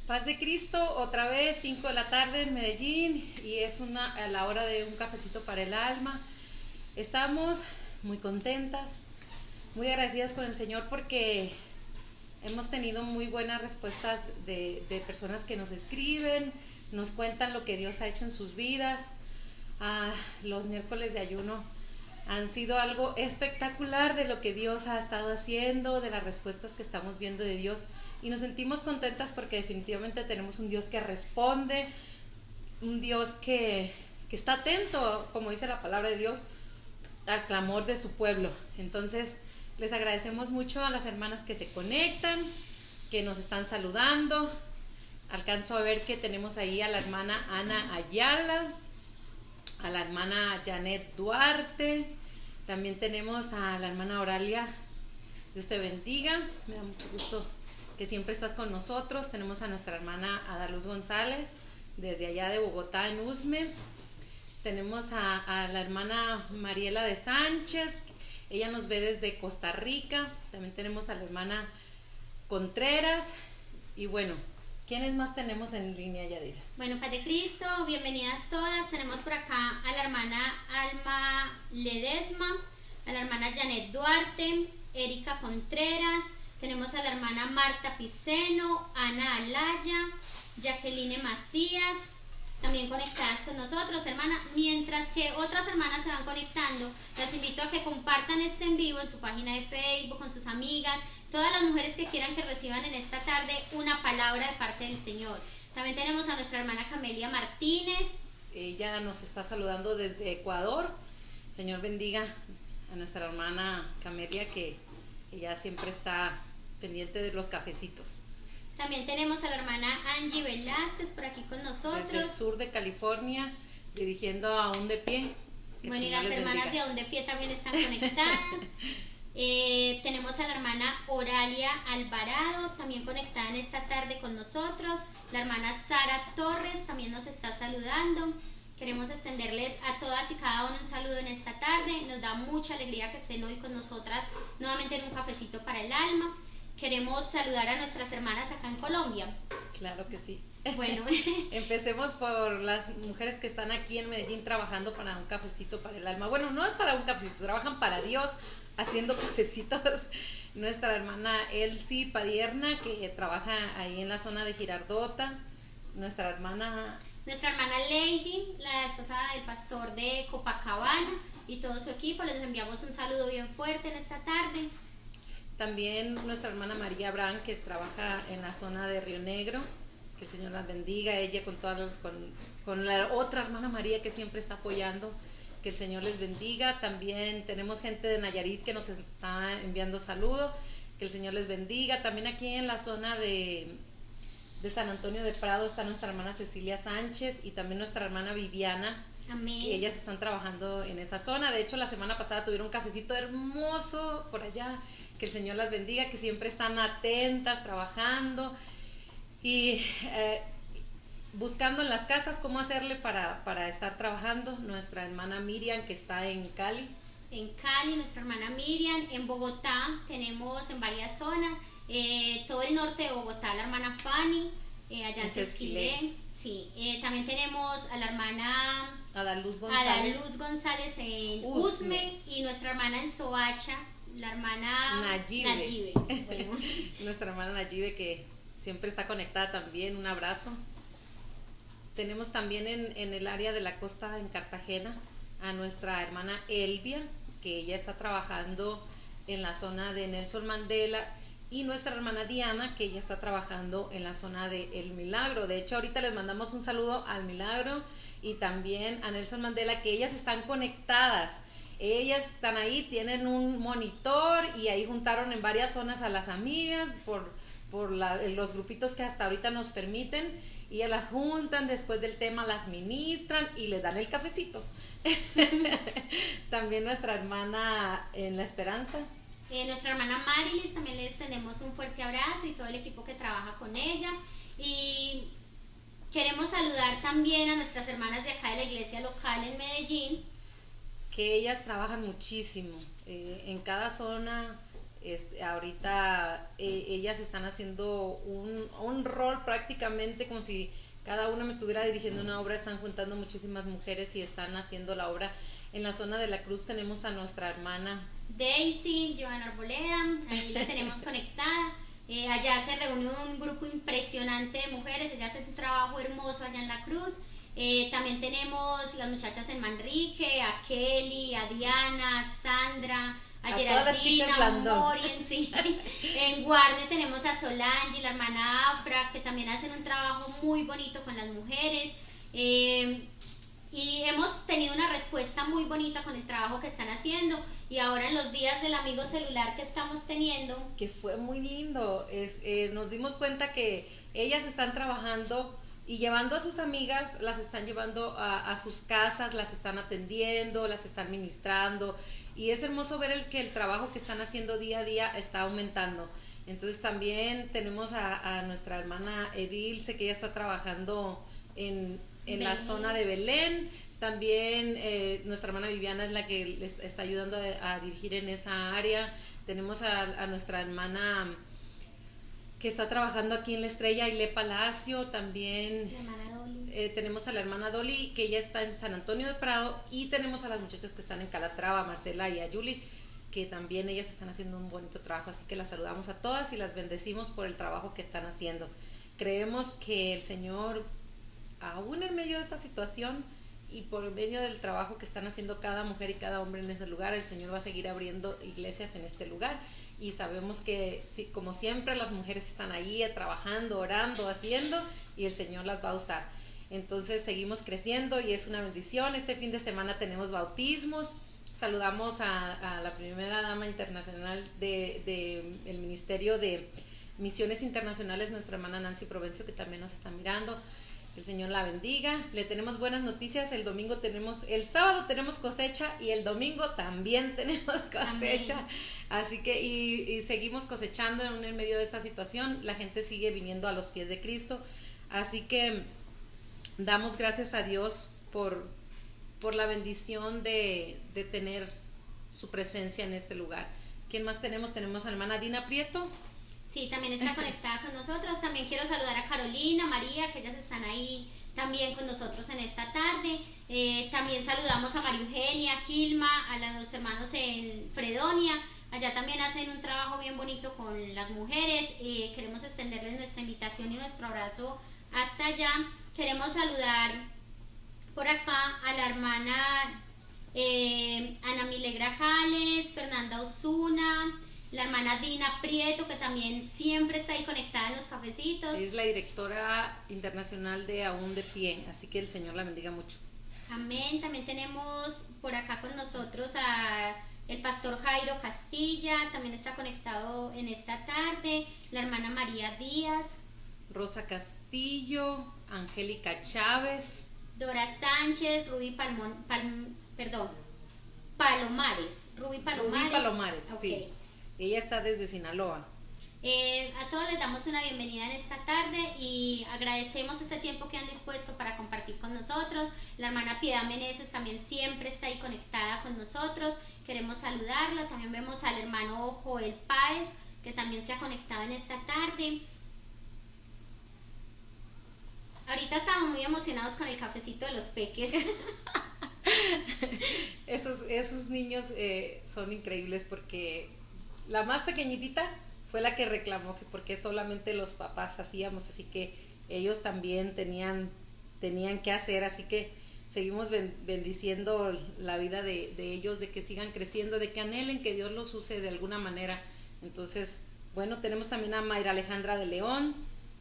Paz de Cristo, otra vez, 5 de la tarde en Medellín, y es a la hora de un cafecito para el alma. Estamos muy contentas, muy agradecidas con el Señor porque hemos tenido muy buenas respuestas de personas que nos escriben, nos cuentan lo que Dios ha hecho en sus vidas. Los miércoles de ayuno han sido algo espectacular de lo que Dios ha estado haciendo, de las respuestas que estamos viendo de Dios, y nos sentimos contentas porque definitivamente tenemos un Dios que responde, un Dios que está atento, como dice la palabra de Dios, al clamor de su pueblo. Entonces les agradecemos mucho a las hermanas que se conectan, que nos están saludando. Alcanzo a ver que tenemos ahí a la hermana Ana Ayala, a la hermana Janet Duarte, también tenemos a la hermana Oralia. Dios te bendiga, me da mucho gusto que siempre estás con nosotros. Tenemos a nuestra hermana Adaluz González desde allá de Bogotá en Usme. Tenemos a la hermana Mariela de Sánchez, ella nos ve desde Costa Rica. También tenemos a la hermana Contreras. Y bueno, ¿quiénes más tenemos en línea, Yadira? Bueno, Paz de Cristo, bienvenidas todas. Tenemos por acá a la hermana Alma Ledesma, a la hermana Janet Duarte, Erika Contreras, tenemos a la hermana Marta Piceno, Ana Alaya, Jacqueline Macías, también conectadas con nosotros, hermana. Mientras que otras hermanas se van conectando, las invito a que compartan este en vivo en su página de Facebook, con sus amigas, todas las mujeres que quieran que reciban en esta tarde una palabra de parte del Señor. También tenemos a nuestra hermana Camelia Martínez. Ella nos está saludando desde Ecuador. Señor bendiga a nuestra hermana Camelia, que ella siempre está pendiente de los cafecitos. También tenemos a la hermana Angie Velázquez por aquí con nosotros. Desde el sur de California, dirigiendo a Aún de Pie. Bueno, y las hermanas de Aún de Pie también están conectadas. Tenemos a la hermana Oralia Alvarado, también conectada en esta tarde con nosotros. La hermana Sara Torres también nos está saludando. Queremos extenderles a todas y cada uno un saludo en esta tarde. Nos da mucha alegría que estén hoy con nosotras nuevamente en un cafecito para el alma. Queremos saludar a nuestras hermanas acá en Colombia. Claro que sí. Bueno, empecemos por las mujeres que están aquí en Medellín trabajando para un cafecito para el alma. Bueno, no es para un cafecito, trabajan para Dios haciendo cafecitos. Nuestra hermana Elsie Padierna, que trabaja ahí en la zona de Girardota. Nuestra hermana Lady, la esposa del pastor de Copacabana, y todo su equipo. Les enviamos un saludo bien fuerte en esta tarde. También nuestra hermana María Abraham, que trabaja en la zona de Río Negro. Que el Señor las bendiga, ella con la otra hermana María que siempre está apoyando. Que el Señor les bendiga. También tenemos gente de Nayarit que nos está enviando saludos. Que el Señor les bendiga. También aquí en la zona de San Antonio de Prado está nuestra hermana Cecilia Sánchez y también nuestra hermana Viviana. Amén. Que ellas están trabajando en esa zona. De hecho, la semana pasada tuvieron un cafecito hermoso por allá. Que el Señor las bendiga, que siempre están atentas, trabajando y buscando en las casas cómo hacerle para estar trabajando. Nuestra hermana Miriam, que está en Cali. En Cali, nuestra hermana Miriam. En Bogotá tenemos en varias zonas, todo el norte de Bogotá, la hermana Fanny, allá en Sesquilé. Sí, también tenemos a la hermana Adaluz González en Usme, y nuestra hermana en Soacha, la hermana Nayibe. Bueno. Nuestra hermana Nayibe, que siempre está conectada también, un abrazo. Tenemos también en el área de la costa, en Cartagena, a nuestra hermana Elvia, que ella está trabajando en la zona de Nelson Mandela, y nuestra hermana Diana, que ella está trabajando en la zona de El Milagro. De hecho, ahorita les mandamos un saludo al Milagro y también a Nelson Mandela, que ellas están conectadas. Ellas están ahí, tienen un monitor y ahí juntaron en varias zonas a las amigas por los grupitos que hasta ahorita nos permiten, y ellas las juntan, después del tema las ministran y les dan el cafecito. También nuestra hermana en La Esperanza. Nuestra hermana Marilis, también les tenemos un fuerte abrazo y todo el equipo que trabaja con ella. Y queremos saludar también a nuestras hermanas de acá de la iglesia local en Medellín, que ellas trabajan muchísimo en cada zona. Ahorita ellas están haciendo un rol prácticamente como si cada una me estuviera dirigiendo una obra. Están juntando muchísimas mujeres y están haciendo la obra. En la zona de la Cruz tenemos a nuestra hermana Daisy, Joana Arboleda, ahí la tenemos conectada. Allá se reúne un grupo impresionante de mujeres, ella hace un trabajo hermoso allá en la Cruz. También tenemos las muchachas en Manrique, a Kelly, a Diana, a Sandra, a Geraldina, Morien, sí. En Guarne tenemos a Solange y la hermana Afra, que también hacen un trabajo muy bonito con las mujeres. Y hemos tenido una respuesta muy bonita con el trabajo que están haciendo. Y ahora en los días del amigo celular que estamos teniendo, que fue muy lindo, nos dimos cuenta que ellas están trabajando y llevando a sus amigas, las están llevando a sus casas, las están atendiendo, las están ministrando, y es hermoso ver que el trabajo que están haciendo día a día está aumentando. Entonces también tenemos a nuestra hermana Edilce, que ella está trabajando en la zona de Belén. También nuestra hermana Viviana es la que les está ayudando a dirigir en esa área. Tenemos a nuestra hermana que está trabajando aquí en La Estrella, Ile Palacio. También tenemos a la hermana Dolly, que ella está en San Antonio de Prado, y tenemos a las muchachas que están en Calatrava, a Marcela y a Yuli, que también ellas están haciendo un bonito trabajo, así que las saludamos a todas y las bendecimos por el trabajo que están haciendo. Creemos que el Señor, aún en medio de esta situación y por medio del trabajo que están haciendo cada mujer y cada hombre en ese lugar, el Señor va a seguir abriendo iglesias en este lugar. Y sabemos que, sí, como siempre, las mujeres están ahí trabajando, orando, haciendo, y el Señor las va a usar. Entonces seguimos creciendo y es una bendición. Este fin de semana tenemos bautismos. Saludamos a la primera dama internacional del Ministerio de Misiones Internacionales, nuestra hermana Nancy Provencio, que también nos está mirando. El Señor la bendiga. Le tenemos buenas noticias. El sábado tenemos cosecha, y el domingo también tenemos cosecha. Amén. Así que y seguimos cosechando en medio de esta situación. La gente sigue viniendo a los pies de Cristo. Así que damos gracias a Dios por la bendición de tener su presencia en este lugar. ¿Quién más tenemos? Tenemos a la hermana Dina Prieto. Sí, también está conectada con nosotros. También quiero saludar a Carolina, María, que ellas están ahí también con nosotros en esta tarde. También saludamos a María Eugenia, Gilma, a los hermanos en Fredonia. Allá también hacen un trabajo bien bonito con las mujeres. Queremos extenderles nuestra invitación y nuestro abrazo hasta allá. Queremos saludar por acá a la hermana Ana Milegra Jales, Fernanda Osuna, la hermana Dina Prieto, que también siempre está ahí conectada en los cafecitos. Es la directora internacional de Aún de Pie, así que el Señor la bendiga mucho. Amén. También tenemos por acá con nosotros a el pastor Jairo Castilla, también está conectado en esta tarde, la hermana María Díaz, Rosa Castillo, Angélica Chávez, Dora Sánchez, Palomares. Rubí Palomares, okay. Sí. Ella está desde Sinaloa. A todos les damos una bienvenida en esta tarde y agradecemos este tiempo que han dispuesto para compartir con nosotros. La hermana Piedad Meneses también siempre está ahí conectada con nosotros. Queremos saludarla. También vemos al hermano Joel Páez, que también se ha conectado en esta tarde. Ahorita estamos muy emocionados con el cafecito de los peques. Esos niños son increíbles, porque la más pequeñitita fue la que reclamó que porque solamente los papás hacíamos, así que ellos también tenían que hacer, así que seguimos bendiciendo la vida de ellos, de que sigan creciendo, de que anhelen que Dios los use de alguna manera. Entonces, bueno, tenemos también a Mayra Alejandra de León,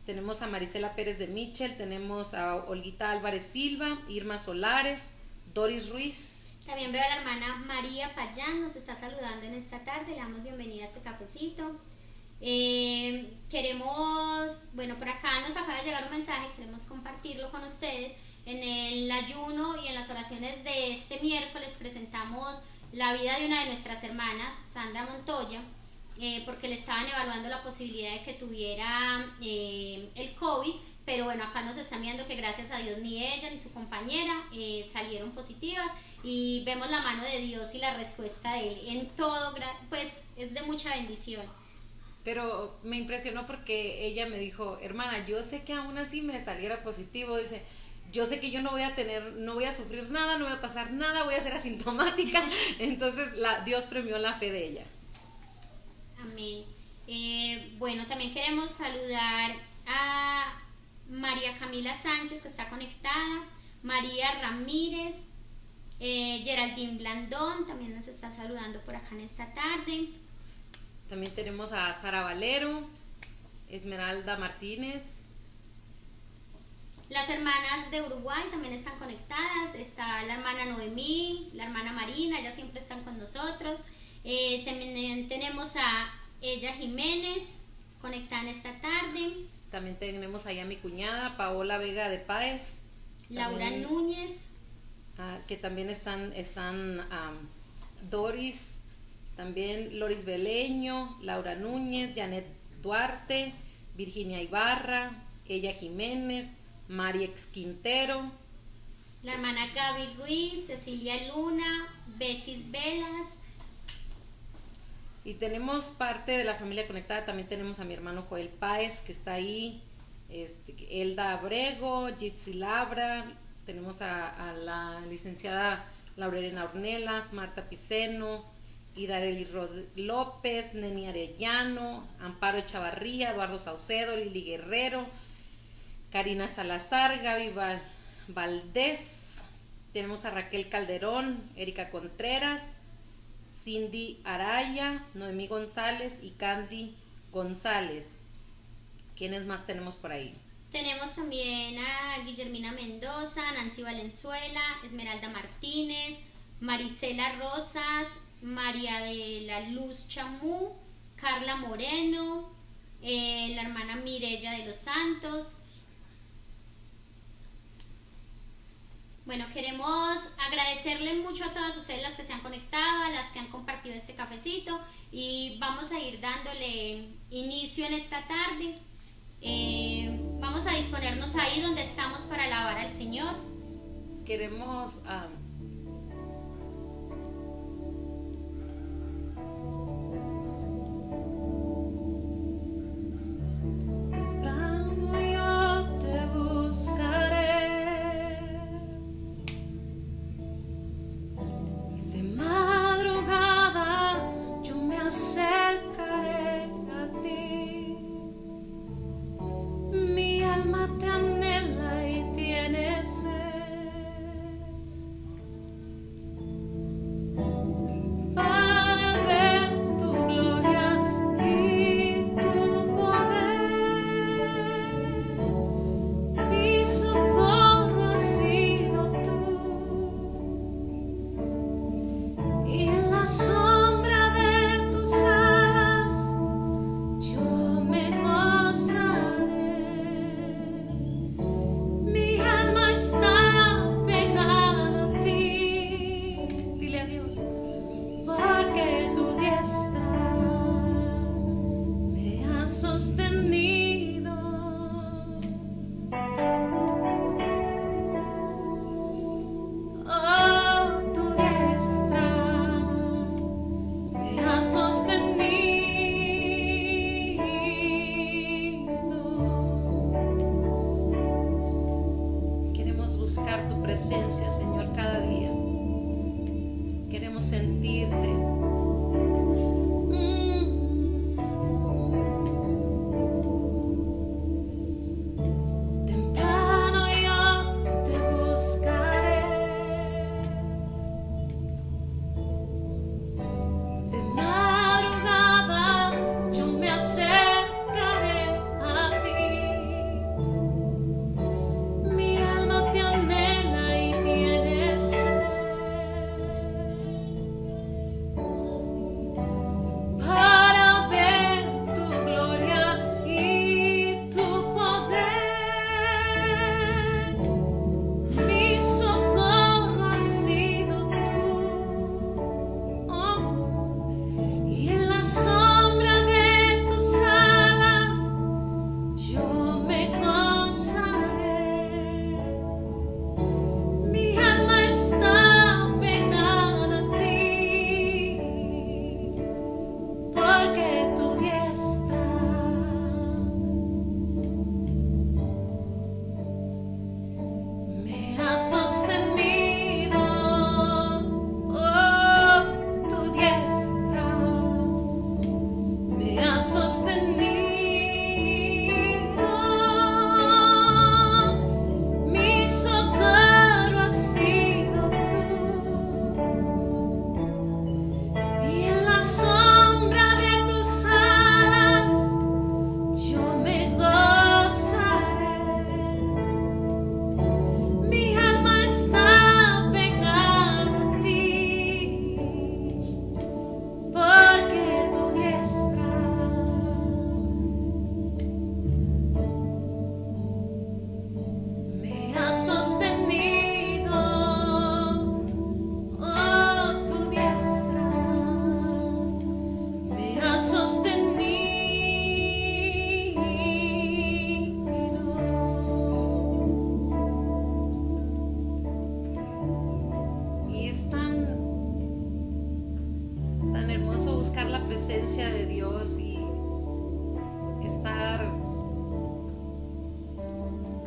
tenemos a Marisela Pérez de Michel, tenemos a Olguita Álvarez Silva, Irma Solares, Doris Ruiz. También veo a la hermana María Payán, nos está saludando en esta tarde, le damos bienvenida a este cafecito. Por acá nos acaba de llegar un mensaje, queremos compartirlo con ustedes. En el ayuno y en las oraciones de este miércoles presentamos la vida de una de nuestras hermanas, Sandra Montoya. porque le estaban evaluando la posibilidad de que tuviera el COVID, pero bueno, acá nos están viendo que gracias a Dios ni ella ni su compañera salieron positivas, y vemos la mano de Dios y la respuesta de Él en todo, pues es de mucha bendición. Pero me impresionó porque ella me dijo, hermana, yo sé que aún así me saliera positivo, dice, yo sé que yo no voy a sufrir nada, no voy a pasar nada, voy a ser asintomática. Entonces Dios premió la fe de ella. Amén. Bueno, también queremos saludar a María Camila Sánchez, que está conectada, María Ramírez, Geraldine Blandón también nos está saludando por acá en esta tarde. También tenemos a Sara Valero, Esmeralda Martínez. Las hermanas de Uruguay también están conectadas. Está la hermana Noemí, la hermana Marina, ellas siempre están con nosotros. También tenemos a ella Jiménez conectada en esta tarde. También tenemos ahí a mi cuñada Paola Vega de Páez, Laura también, Núñez, que también están Doris, también Loris Beleño, Laura Núñez, Janet Duarte, Virginia Ibarra, ella Jiménez, Mariex Quintero, la hermana Gaby Ruiz, Cecilia Luna, Betis Velas. Y tenemos parte de la familia conectada, también tenemos a mi hermano Joel Páez, que está ahí, Elda Abrego, Jitsi Labra, tenemos a la licenciada Laurelena Ornelas, Marta Piceno, Idareli López, Neni Arellano, Amparo Echavarría, Eduardo Saucedo, Lili Guerrero, Karina Salazar, Gaby Valdés, tenemos a Raquel Calderón, Erika Contreras, Cindy Araya, Noemí González y Candy González. ¿Quiénes más tenemos por ahí? Tenemos también a Guillermina Mendoza, Nancy Valenzuela, Esmeralda Martínez, Marisela Rosas, María de la Luz Chamú, Carla Moreno, la hermana Mirella de los Santos. Bueno, queremos agradecerle mucho a todas ustedes las que se han conectado, a las que han compartido este cafecito, y vamos a ir dándole inicio en esta tarde. Vamos a disponernos ahí donde estamos para alabar al Señor. Queremos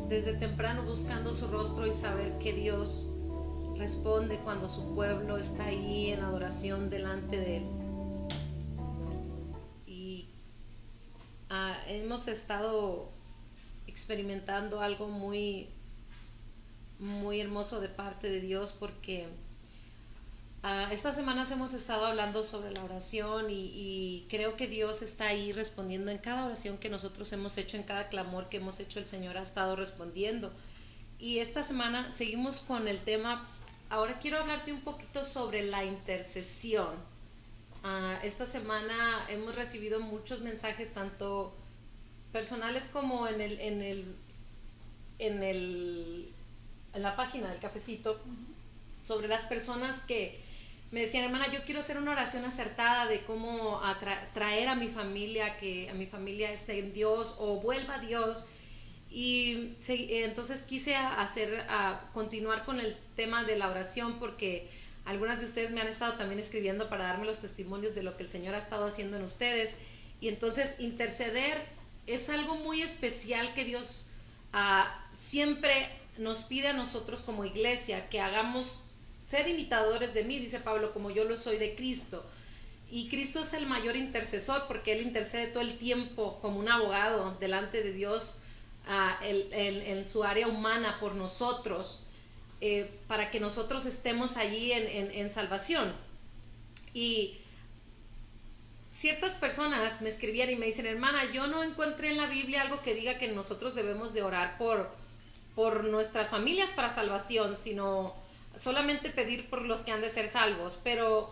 desde temprano buscando su rostro y saber que Dios responde cuando su pueblo está ahí en adoración delante de Él. Y hemos estado experimentando algo muy, muy hermoso de parte de Dios, porque estas semanas hemos estado hablando sobre la oración y creo que Dios está ahí respondiendo en cada oración que nosotros hemos hecho, en cada clamor que hemos hecho. El Señor ha estado respondiendo. Y esta semana seguimos con el tema. Ahora quiero hablarte un poquito sobre la intercesión. Esta semana hemos recibido muchos mensajes, tanto personales como en la página del cafecito, sobre las personas que me decían: hermana, yo quiero hacer una oración acertada de cómo traer a mi familia, que a mi familia esté en Dios o vuelva a Dios. Y entonces quise continuar con el tema de la oración, porque algunas de ustedes me han estado también escribiendo para darme los testimonios de lo que el Señor ha estado haciendo en ustedes. Y entonces interceder es algo muy especial que Dios siempre nos pide a nosotros como iglesia, que hagamos, ser imitadores de mí, dice Pablo, como yo lo soy de Cristo. Y Cristo es el mayor intercesor, porque Él intercede todo el tiempo como un abogado delante de Dios, en su área humana por nosotros, para que nosotros estemos allí en salvación. Y ciertas personas me escribían y me dicen: hermana, yo no encontré en la Biblia algo que diga que nosotros debemos de orar por nuestras familias para salvación, sino solamente pedir por los que han de ser salvos. Pero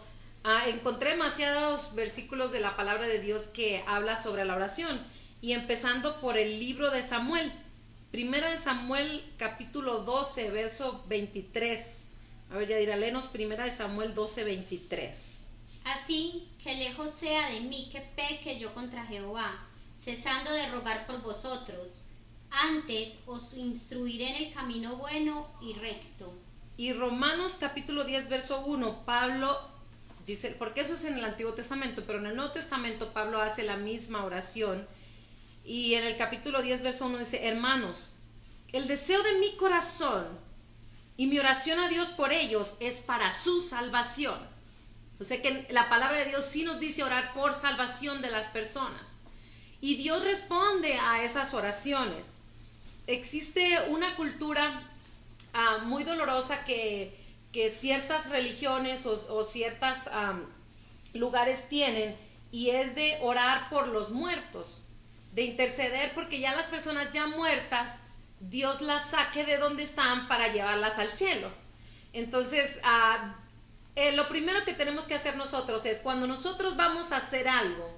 encontré demasiados versículos de la palabra de Dios que habla sobre la oración, y empezando por el libro de Samuel, Primera de Samuel capítulo 12, verso 23. A ver, Yadira, léenos Primera de Samuel 12, 23. Así que lejos sea de mí que peque yo contra Jehová, cesando de rogar por vosotros. Antes os instruiré en el camino bueno y recto. Y Romanos capítulo 10, verso 1, Pablo dice, porque eso es en el Antiguo Testamento, pero en el Nuevo Testamento Pablo hace la misma oración. Y en el capítulo 10, verso 1 dice: hermanos, el deseo de mi corazón y mi oración a Dios por ellos es para su salvación. O sea que la palabra de Dios sí nos dice orar por salvación de las personas. Y Dios responde a esas oraciones. Existe una cultura muy dolorosa que ciertas religiones o ciertos lugares tienen, y es de orar por los muertos, de interceder porque ya las personas ya muertas, Dios las saque de donde están para llevarlas al cielo. Entonces, lo primero que tenemos que hacer nosotros es, cuando nosotros vamos a hacer algo,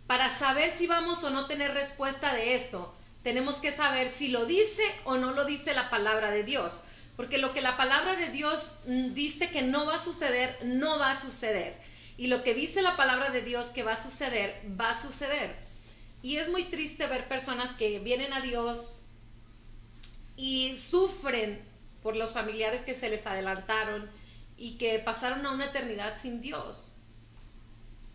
para saber si vamos o no tener respuesta de esto, tenemos que saber si lo dice o no lo dice la palabra de Dios. Porque lo que la palabra de Dios dice que no va a suceder, no va a suceder. Y lo que dice la palabra de Dios que va a suceder, va a suceder. Y es muy triste ver personas que vienen a Dios y sufren por los familiares que se les adelantaron y que pasaron a una eternidad sin Dios.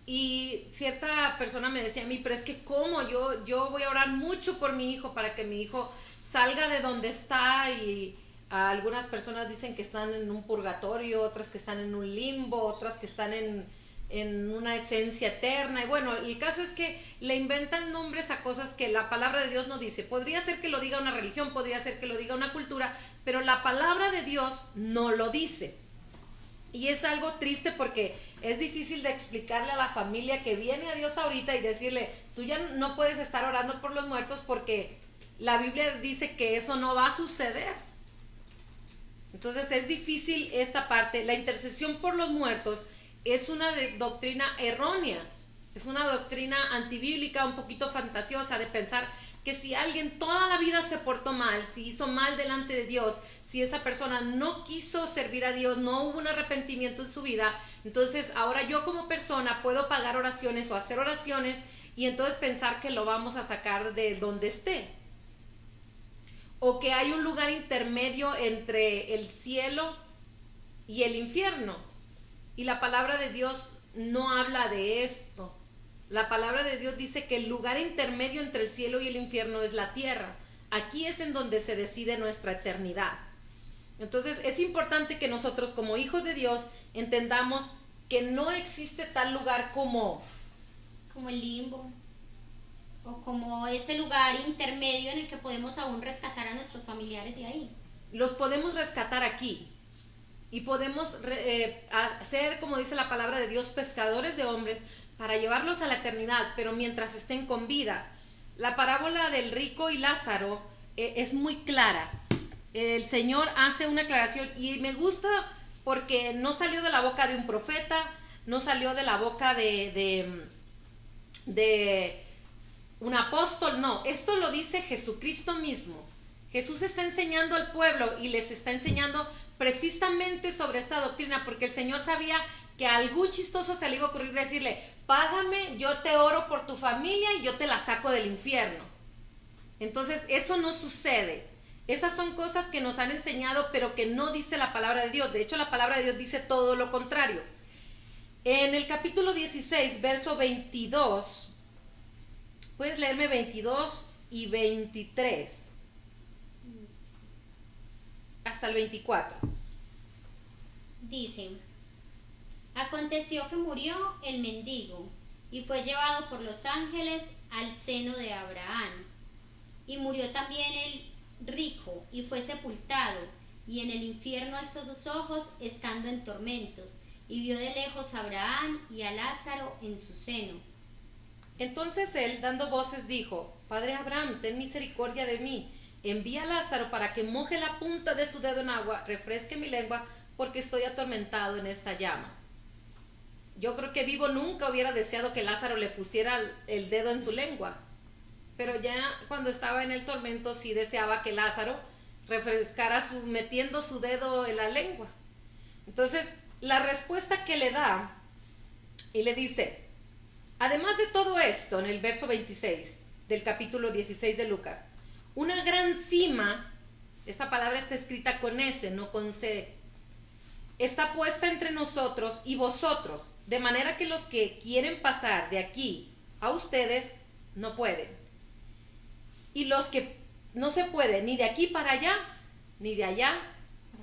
Y cierta persona me decía a mí: pero es que ¿cómo? Yo voy a orar mucho por mi hijo para que mi hijo salga de donde está. Y algunas personas dicen que están en un purgatorio, otras que están en un limbo, otras que están en una esencia eterna. Y bueno, el caso es que le inventan nombres a cosas que la palabra de Dios no dice. Podría ser que lo diga una religión, podría ser que lo diga una cultura, pero la palabra de Dios no lo dice. Y es algo triste, porque es difícil de explicarle a la familia que viene a Dios ahorita y decirle: tú ya no puedes estar orando por los muertos porque la Biblia dice que eso no va a suceder. Entonces es difícil esta parte. La intercesión por los muertos es una doctrina errónea, es una doctrina antibíblica, un poquito fantasiosa, de pensar que si alguien toda la vida se portó mal, si hizo mal delante de Dios, si esa persona no quiso servir a Dios, no hubo un arrepentimiento en su vida, entonces ahora yo como persona puedo pagar oraciones o hacer oraciones y entonces pensar que lo vamos a sacar de donde esté. O que hay un lugar intermedio entre el cielo y el infierno. Y la palabra de Dios no habla de esto. La palabra de Dios dice que el lugar intermedio entre el cielo y el infierno es la tierra. aquí es en donde se decide nuestra eternidad. Entonces es importante que nosotros como hijos de Dios entendamos que no existe tal lugar como el limbo, o como ese lugar intermedio en el que podemos aún rescatar a nuestros familiares de ahí. Los podemos rescatar aquí y podemos hacer, como dice la palabra de Dios, pescadores de hombres para llevarlos a la eternidad, pero mientras estén con vida. La parábola del rico y Lázaro es muy clara. El Señor hace una aclaración y me gusta porque no salió de la boca de un profeta, no salió de la boca de un apóstol, no, esto lo dice Jesucristo mismo. Jesús está enseñando al pueblo y les está enseñando precisamente sobre esta doctrina, porque el Señor sabía que a algún chistoso se le iba a ocurrir decirle, págame, yo te oro por tu familia y yo te la saco del infierno. Entonces eso no sucede. Esas son cosas que nos han enseñado, pero que no dice la palabra de Dios. De hecho, la palabra de Dios dice todo lo contrario. En el capítulo 16, verso 22, puedes leerme 22 y 23, hasta el 24. Dice, aconteció que murió el mendigo y fue llevado por los ángeles al seno de Abraham. Y murió también el rico y fue sepultado, y en el infierno alzó sus ojos estando en tormentos, y vio de lejos a Abraham y a Lázaro en su seno. Entonces él, dando voces, dijo, Padre Abraham, ten misericordia de mí, envía a Lázaro para que moje la punta de su dedo en agua, refresque mi lengua, porque estoy atormentado en esta llama. Yo creo que vivo nunca hubiera deseado que Lázaro le pusiera el dedo en su lengua, pero ya cuando estaba en el tormento sí deseaba que Lázaro refrescara metiendo su dedo en la lengua. Entonces, la respuesta que le da, y le dice, además de todo esto, en el verso 26 del capítulo 16 de Lucas, una gran cima, esta palabra está escrita con S, no con C, está puesta entre nosotros y vosotros, de manera que los que quieren pasar de aquí a ustedes no pueden. Y los que no se pueden ni de aquí para allá, ni de allá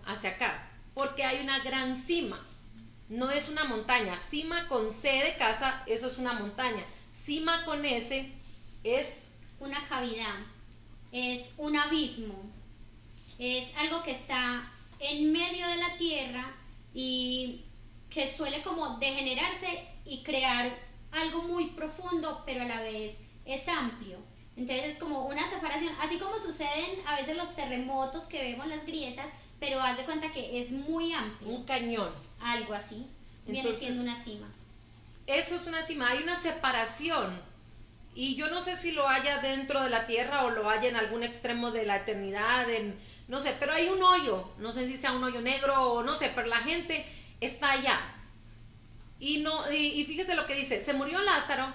hacia acá, porque hay una gran cima. No es una montaña. Cima con C de casa, eso es una montaña. Cima con S es una cavidad, es un abismo, es algo que está en medio de la tierra y que suele como degenerarse y crear algo muy profundo, pero a la vez es amplio. Entonces es como una separación, así como suceden a veces los terremotos que vemos las grietas, pero haz de cuenta que es muy amplio. Un cañón. Algo así. Viene siendo una cima. Eso es una cima, hay una separación. Y yo no sé si lo haya dentro de la tierra o lo haya en algún extremo de la eternidad, no sé, pero hay un hoyo, no sé si sea un hoyo negro o no sé, pero la gente está allá. Y fíjese lo que dice, se murió Lázaro,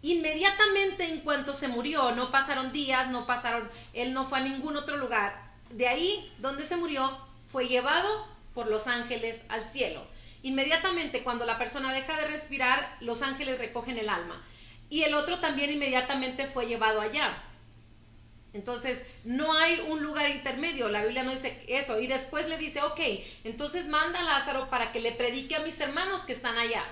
inmediatamente en cuanto se murió, no pasaron días, él no fue a ningún otro lugar. De ahí donde se murió, fue llevado por los ángeles al cielo. Inmediatamente cuando la persona deja de respirar, los ángeles recogen el alma. Y el otro también inmediatamente fue llevado allá. Entonces, no hay un lugar intermedio, la Biblia no dice eso. Y después le dice, ok, entonces manda a Lázaro para que le predique a mis hermanos que están allá.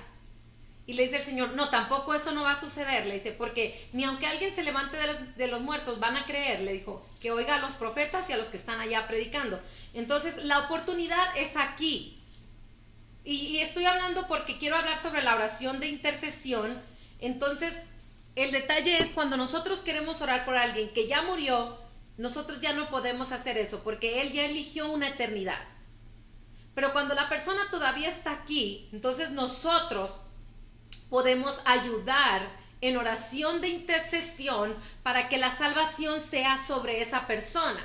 Y le dice el Señor, no, tampoco eso no va a suceder, le dice, porque ni aunque alguien se levante de los muertos van a creer, le dijo, que oiga a los profetas y a los que están allá predicando. Entonces, la oportunidad es aquí. Y estoy hablando porque quiero hablar sobre la oración de intercesión. Entonces, el detalle es cuando nosotros queremos orar por alguien que ya murió, nosotros ya no podemos hacer eso porque él ya eligió una eternidad. Pero cuando la persona todavía está aquí, entonces nosotros podemos ayudar en oración de intercesión para que la salvación sea sobre esa persona.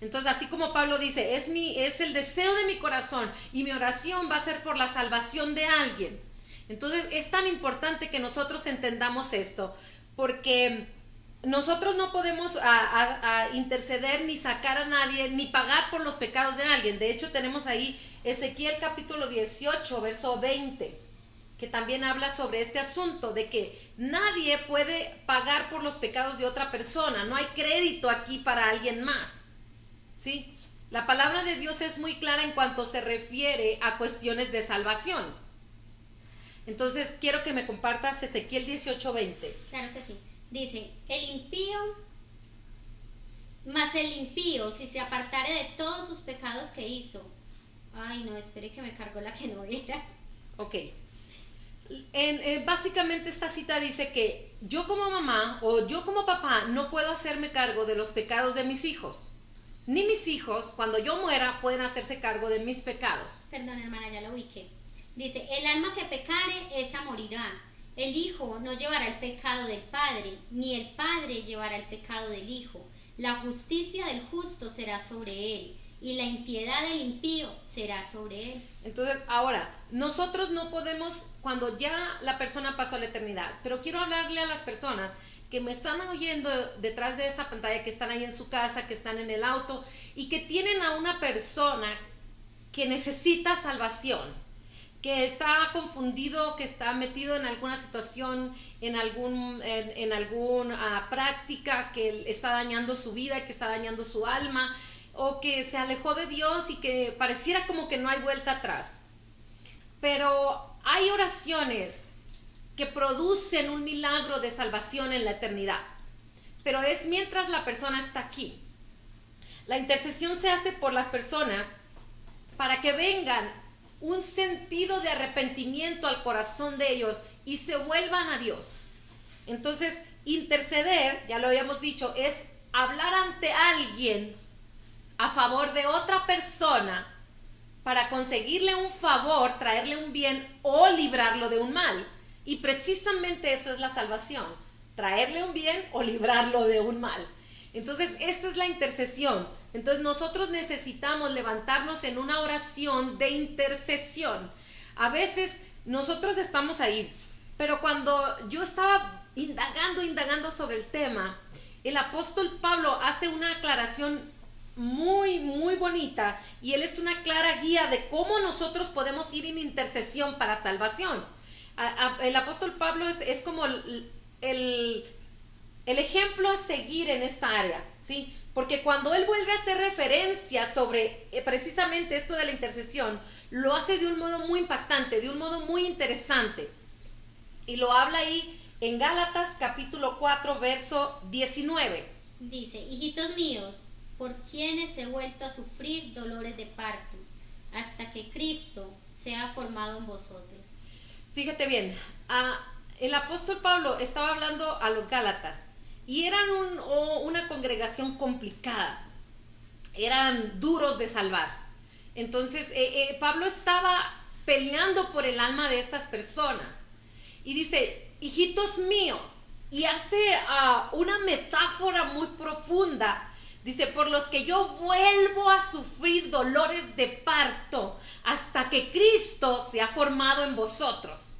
Entonces, así como Pablo dice, es el deseo de mi corazón y mi oración va a ser por la salvación de alguien. Entonces, es tan importante que nosotros entendamos esto, porque nosotros no podemos a interceder ni sacar a nadie, ni pagar por los pecados de alguien. De hecho, tenemos ahí Ezequiel capítulo 18, verso 20, que también habla sobre este asunto de que nadie puede pagar por los pecados de otra persona, no hay crédito aquí para alguien más, ¿sí? La palabra de Dios es muy clara en cuanto se refiere a cuestiones de salvación. Entonces quiero que me compartas Ezequiel 18:20. Claro que sí. Dice, mas el impío, si se apartare de todos sus pecados que hizo. Ay, no, espere que me cargó la que no era. Ok. Básicamente esta cita dice que yo como mamá o yo como papá no puedo hacerme cargo de los pecados de mis hijos. Ni mis hijos, cuando yo muera, pueden hacerse cargo de mis pecados. Perdón, hermana, ya lo ubiqué. Dice, el alma que pecare, esa morirá. El hijo no llevará el pecado del padre, ni el padre llevará el pecado del hijo. La justicia del justo será sobre él, y la impiedad del impío será sobre él. Entonces, ahora, nosotros no podemos, cuando ya la persona pasó a la eternidad, pero quiero hablarle a las personas que me están oyendo detrás de esa pantalla, que están ahí en su casa, que están en el auto, y que tienen a una persona que necesita salvación, que está confundido, que está metido en alguna situación, en alguna práctica que está dañando su vida, que está dañando su alma, o que se alejó de Dios y que pareciera como que no hay vuelta atrás. Pero hay oraciones que producen un milagro de salvación en la eternidad, pero es mientras la persona está aquí. La intercesión se hace por las personas para que vengan un sentido de arrepentimiento al corazón de ellos y se vuelvan a Dios. Entonces, interceder, ya lo habíamos dicho, es hablar ante alguien a favor de otra persona para conseguirle un favor, traerle un bien o librarlo de un mal. Y precisamente eso es la salvación, traerle un bien o librarlo de un mal. Entonces, esta es la intercesión. Entonces, nosotros necesitamos levantarnos en una oración de intercesión. A veces nosotros estamos ahí, pero cuando yo estaba indagando sobre el tema, el apóstol Pablo hace una aclaración muy, muy bonita, y él es una clara guía de cómo nosotros podemos ir en intercesión para salvación. El apóstol Pablo es como el ejemplo a seguir en esta área, ¿sí? Porque cuando él vuelve a hacer referencia sobre precisamente esto de la intercesión, lo hace de un modo muy impactante, de un modo muy interesante. Y lo habla ahí en Gálatas capítulo 4, verso 19. Dice, hijitos míos, por quienes he vuelto a sufrir dolores de parto, hasta que Cristo sea formado en vosotros. Fíjate bien, el apóstol Pablo estaba hablando a los Gálatas, y eran una congregación complicada, eran duros de salvar. Entonces Pablo estaba peleando por el alma de estas personas, y dice, hijitos míos, y hace una metáfora muy profunda. Dice, por los que yo vuelvo a sufrir dolores de parto hasta que Cristo se ha formado en vosotros.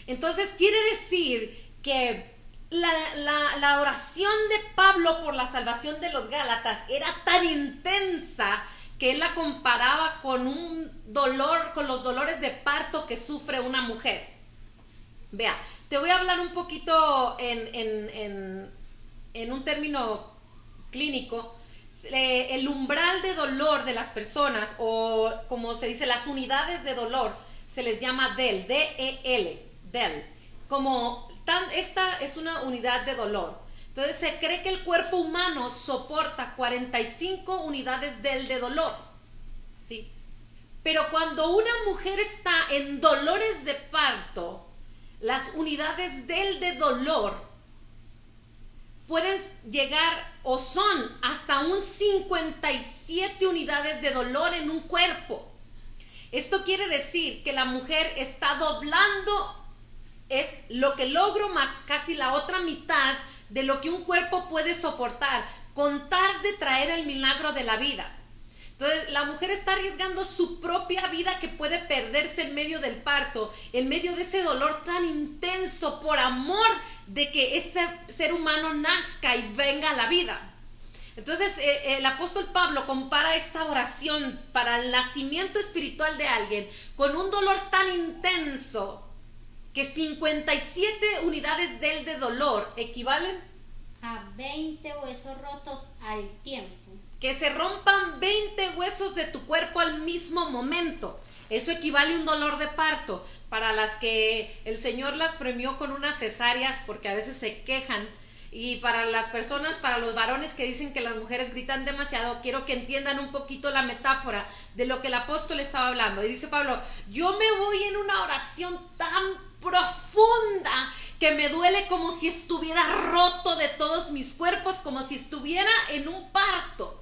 Entonces quiere decir que la oración de Pablo por la salvación de los Gálatas era tan intensa que él la comparaba con un dolor, con los dolores de parto que sufre una mujer. Vea, te voy a hablar un poquito en un término clínico. El umbral de dolor de las personas, o como se dice, las unidades de dolor, se les llama DEL, D-E-L, DEL. Esta es una unidad de dolor. Entonces se cree que el cuerpo humano soporta 45 unidades DEL de dolor, ¿sí? Pero cuando una mujer está en dolores de parto, las unidades DEL de dolor pueden llegar o son hasta un 57 unidades de dolor en un cuerpo. Esto quiere decir que la mujer está doblando, es lo que logro más casi la otra mitad de lo que un cuerpo puede soportar, con tal de traer el milagro de la vida. Entonces la mujer está arriesgando su propia vida, que puede perderse en medio del parto, en medio de ese dolor tan intenso, por amor de que ese ser humano nazca y venga a la vida. Entonces el apóstol Pablo compara esta oración para el nacimiento espiritual de alguien con un dolor tan intenso que 57 unidades del de dolor equivalen a 20 huesos rotos al tiempo. Que se rompan 20 huesos de tu cuerpo al mismo momento. Eso equivale a un dolor de parto. Para las que el Señor las premió con una cesárea, porque a veces se quejan, y para las personas, para los varones que dicen que las mujeres gritan demasiado, quiero que entiendan un poquito la metáfora de lo que el apóstol estaba hablando. Y dice Pablo, yo me voy en una oración tan profunda que me duele como si estuviera roto de todos mis cuerpos, como si estuviera en un parto.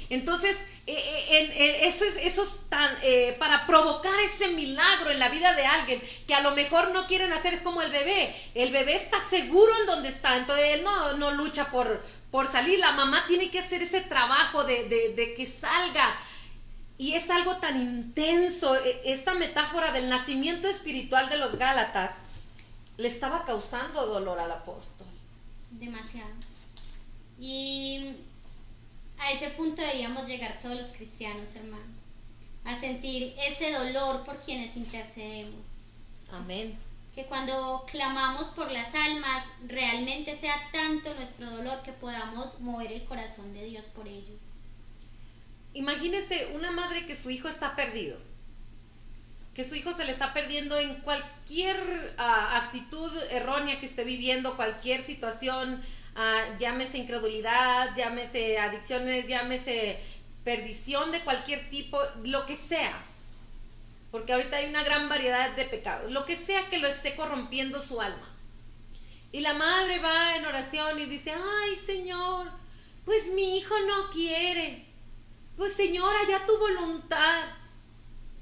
Entonces, eso es tan, para provocar ese milagro en la vida de alguien que a lo mejor no quieren hacer, es como el bebé. El bebé está seguro en donde está, entonces él no lucha por salir. La mamá tiene que hacer ese trabajo de que salga. Y es algo tan intenso. Esta metáfora del nacimiento espiritual de los Gálatas le estaba causando dolor al apóstol. Demasiado. Y a ese punto deberíamos llegar todos los cristianos, hermano, a sentir ese dolor por quienes intercedemos. Amén. Que cuando clamamos por las almas, realmente sea tanto nuestro dolor que podamos mover el corazón de Dios por ellos. Imagínese una madre que su hijo está perdido, que su hijo se le está perdiendo en cualquier actitud errónea que esté viviendo, cualquier situación, llámese incredulidad, llámese adicciones, llámese perdición de cualquier tipo, lo que sea, porque ahorita hay una gran variedad de pecados, lo que sea que lo esté corrompiendo su alma. Y la madre va en oración y dice, ay Señor, pues mi hijo no quiere, pues Señor, allá tu voluntad.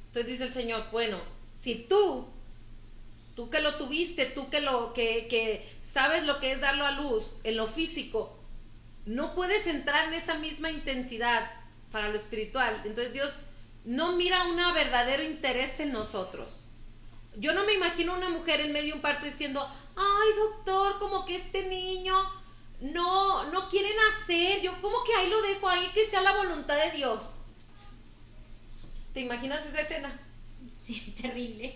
Entonces dice el Señor, bueno, si tú que lo tuviste, tú que sabes lo que es darlo a luz en lo físico, no puedes entrar en esa misma intensidad para lo espiritual. Entonces Dios no mira un verdadero interés en nosotros. Yo no me imagino una mujer en medio de un parto diciendo, ay doctor, como que este niño no quiere nacer, yo como que ahí lo dejo, ahí que sea la voluntad de Dios. ¿Te imaginas esa escena? Sí, terrible.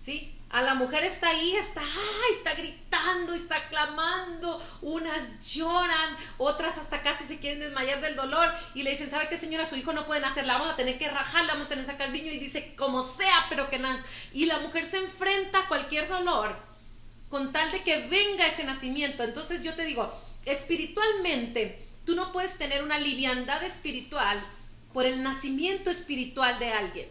¿Sí? A la mujer está ahí, está gritando, está clamando, unas lloran, otras hasta casi se quieren desmayar del dolor y le dicen, ¿sabe qué señora? Su hijo no puede nacer, la vamos a tener que rajar, la vamos a tener que sacar al niño, y dice, como sea, pero que nazca. Y la mujer se enfrenta a cualquier dolor con tal de que venga ese nacimiento. Entonces yo te digo, espiritualmente, tú no puedes tener una liviandad espiritual por el nacimiento espiritual de alguien.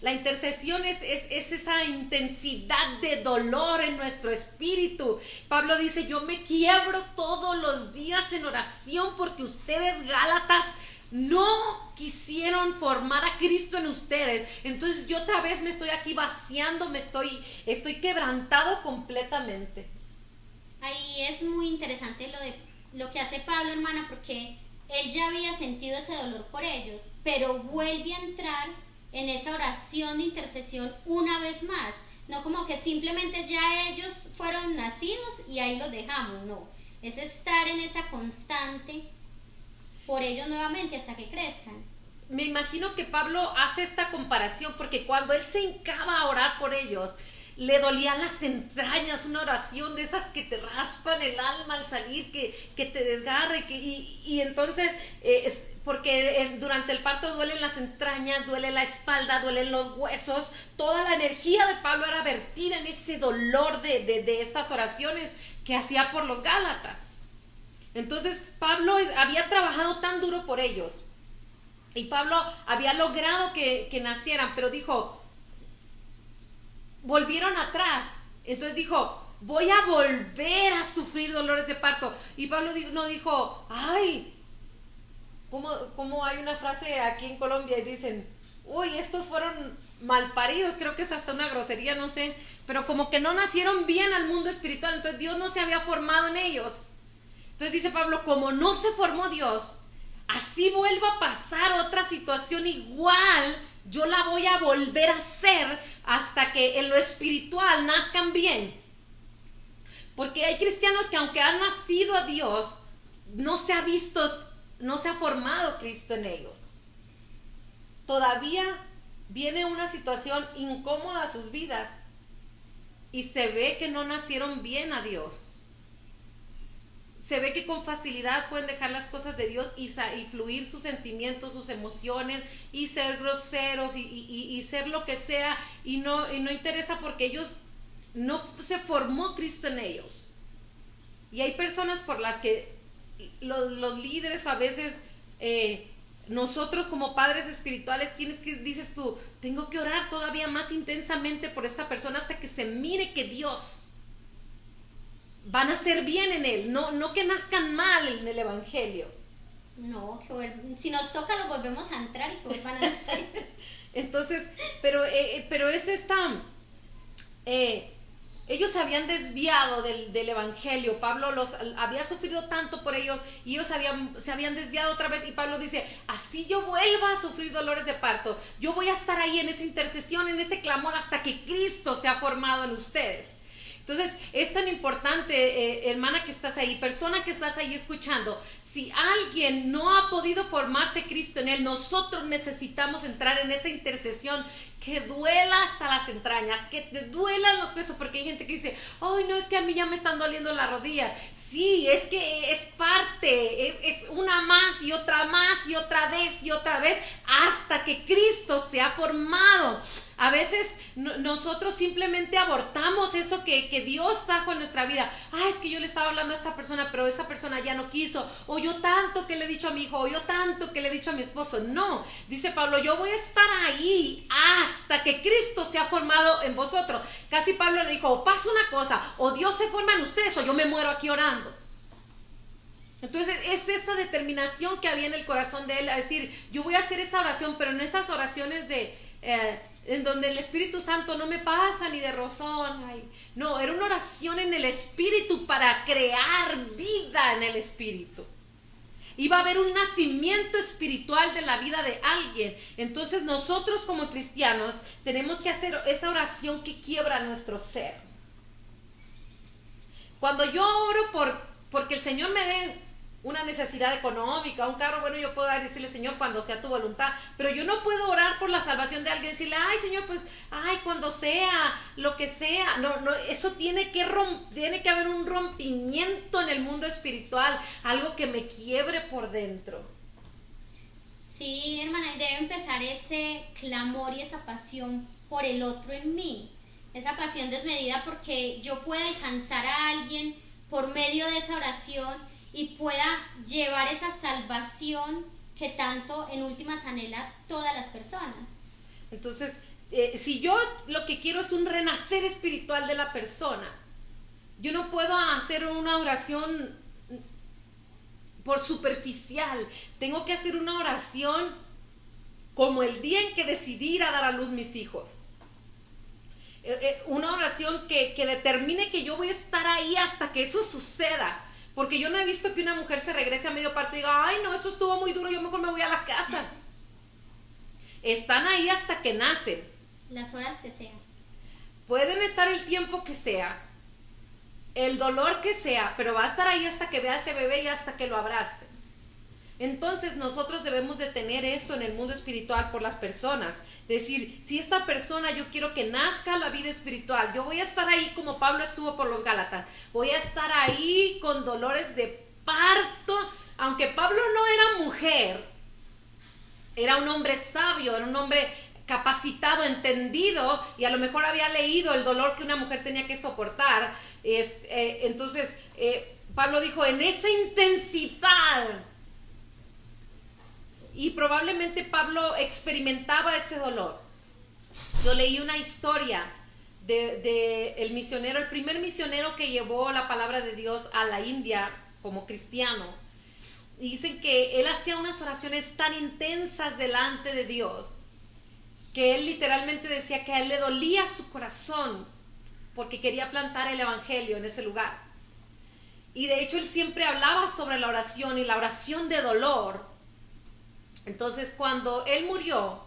La intercesión es esa intensidad de dolor en nuestro espíritu. Pablo dice, yo me quiebro todos los días en oración porque ustedes, Gálatas, no quisieron formar a Cristo en ustedes. Entonces yo otra vez me estoy aquí vaciando, estoy quebrantado completamente. Ahí es muy interesante lo que hace Pablo, hermana, porque él ya había sentido ese dolor por ellos, pero vuelve a entrar en esa oración de intercesión una vez más. No como que simplemente ya ellos fueron nacidos y ahí los dejamos, no. Es estar en esa constante por ellos nuevamente hasta que crezcan. Me imagino que Pablo hace esta comparación porque cuando él se hincaba a orar por ellos, le dolían las entrañas, una oración de esas que te raspan el alma al salir, que te desgarre, y entonces, porque durante el parto duelen las entrañas, duele la espalda, duelen los huesos, toda la energía de Pablo era vertida en ese dolor de estas oraciones que hacía por los Gálatas. Entonces Pablo había trabajado tan duro por ellos, y Pablo había logrado que nacieran, pero dijo, volvieron atrás. Entonces dijo, voy a volver a sufrir dolores de parto. Y Pablo no dijo, ay, como hay una frase aquí en Colombia y dicen, uy, estos fueron malparidos, creo que es hasta una grosería, no sé, pero como que no nacieron bien al mundo espiritual, entonces Dios no se había formado en ellos. Entonces dice Pablo, como no se formó Dios, así vuelva a pasar otra situación igual, yo la voy a volver a hacer hasta que en lo espiritual nazcan bien. Porque hay cristianos que aunque han nacido a Dios, no se ha formado Cristo en ellos. Todavía viene una situación incómoda a sus vidas y se ve que no nacieron bien a Dios. Se ve que con facilidad pueden dejar las cosas de Dios y fluir sus sentimientos, sus emociones, y ser groseros y ser lo que sea, y no interesa porque ellos no se formó Cristo en ellos. Y hay personas por las que los líderes a veces, nosotros como padres espirituales, dices tú, tengo que orar todavía más intensamente por esta persona hasta que se mire que Dios van a hacer bien en él, no que nazcan mal en el evangelio. No, si nos toca lo volvemos a entrar y que vuelvan a nacer. Entonces, pero es esta, ellos se habían desviado del evangelio. Pablo los había sufrido tanto por ellos y ellos se habían desviado otra vez, y Pablo dice, así yo vuelva a sufrir dolores de parto, yo voy a estar ahí en esa intercesión, en ese clamor, hasta que Cristo sea formado en ustedes. Entonces, es tan importante, hermana que estás ahí, persona que estás ahí escuchando, si alguien no ha podido formarse Cristo en él, nosotros necesitamos entrar en esa intercesión que duela hasta las entrañas, que te duelan los huesos, porque hay gente que dice, ay, no, es que a mí ya me están doliendo las rodillas. Sí, es que es parte, es una más y otra vez y otra vez, hasta que Cristo se ha formado. A veces nosotros simplemente abortamos eso que Dios trajo en nuestra vida. Es que yo le estaba hablando a esta persona, pero esa persona ya no quiso. O yo tanto que le he dicho a mi hijo, o yo tanto que le he dicho a mi esposo. No, dice Pablo, yo voy a estar ahí hasta que Cristo se ha formado en vosotros. Casi Pablo le dijo, o pasa una cosa, o Dios se forma en ustedes, o yo me muero aquí orando. Entonces es esa determinación que había en el corazón de él, a decir, yo voy a hacer esta oración, pero no esas oraciones en donde el Espíritu Santo no me pasa ni de rozón. No, era una oración en el Espíritu para crear vida en el Espíritu. Iba a haber un nacimiento espiritual de la vida de alguien. Entonces nosotros como cristianos tenemos que hacer esa oración que quiebra nuestro ser. Cuando yo oro porque el Señor me dé una necesidad económica, un carro, bueno, yo puedo decirle, Señor, cuando sea tu voluntad, pero yo no puedo orar por la salvación de alguien, decirle, ay, Señor, pues, cuando sea, lo que sea. No, eso tiene que haber un rompimiento en el mundo espiritual, algo que me quiebre por dentro. Sí, hermana, debe empezar ese clamor y esa pasión por el otro en mí, esa pasión desmedida porque yo pueda alcanzar a alguien por medio de esa oración y pueda llevar esa salvación que tanto en últimas anhela todas las personas. Entonces, si yo lo que quiero es un renacer espiritual de la persona, yo no puedo hacer una oración por superficial. Tengo que hacer una oración como el día en que decidí ir a dar a luz mis hijos. Una oración que determine que yo voy a estar ahí hasta que eso suceda. Porque yo no he visto que una mujer se regrese a medio parto y diga, ay, no, eso estuvo muy duro, yo mejor me voy a la casa. Están ahí hasta que nacen. Las horas que sean. Pueden estar el tiempo que sea, el dolor que sea, pero va a estar ahí hasta que vea a ese bebé y hasta que lo abrace. Entonces nosotros debemos de tener eso en el mundo espiritual por las personas. Decir, si esta persona yo quiero que nazca la vida espiritual, yo voy a estar ahí como Pablo estuvo por los Gálatas. Voy a estar ahí con dolores de parto. Aunque Pablo no era mujer, era un hombre sabio, era un hombre capacitado, entendido, y a lo mejor había leído el dolor que una mujer tenía que soportar. Entonces Pablo dijo, en esa intensidad. Y probablemente Pablo experimentaba ese dolor. Yo leí una historia de el misionero, el primer misionero que llevó la palabra de Dios a la India como cristiano. Y dicen que él hacía unas oraciones tan intensas delante de Dios, que él literalmente decía que a él le dolía su corazón porque quería plantar el evangelio en ese lugar. Y de hecho él siempre hablaba sobre la oración y la oración de dolor. Entonces cuando él murió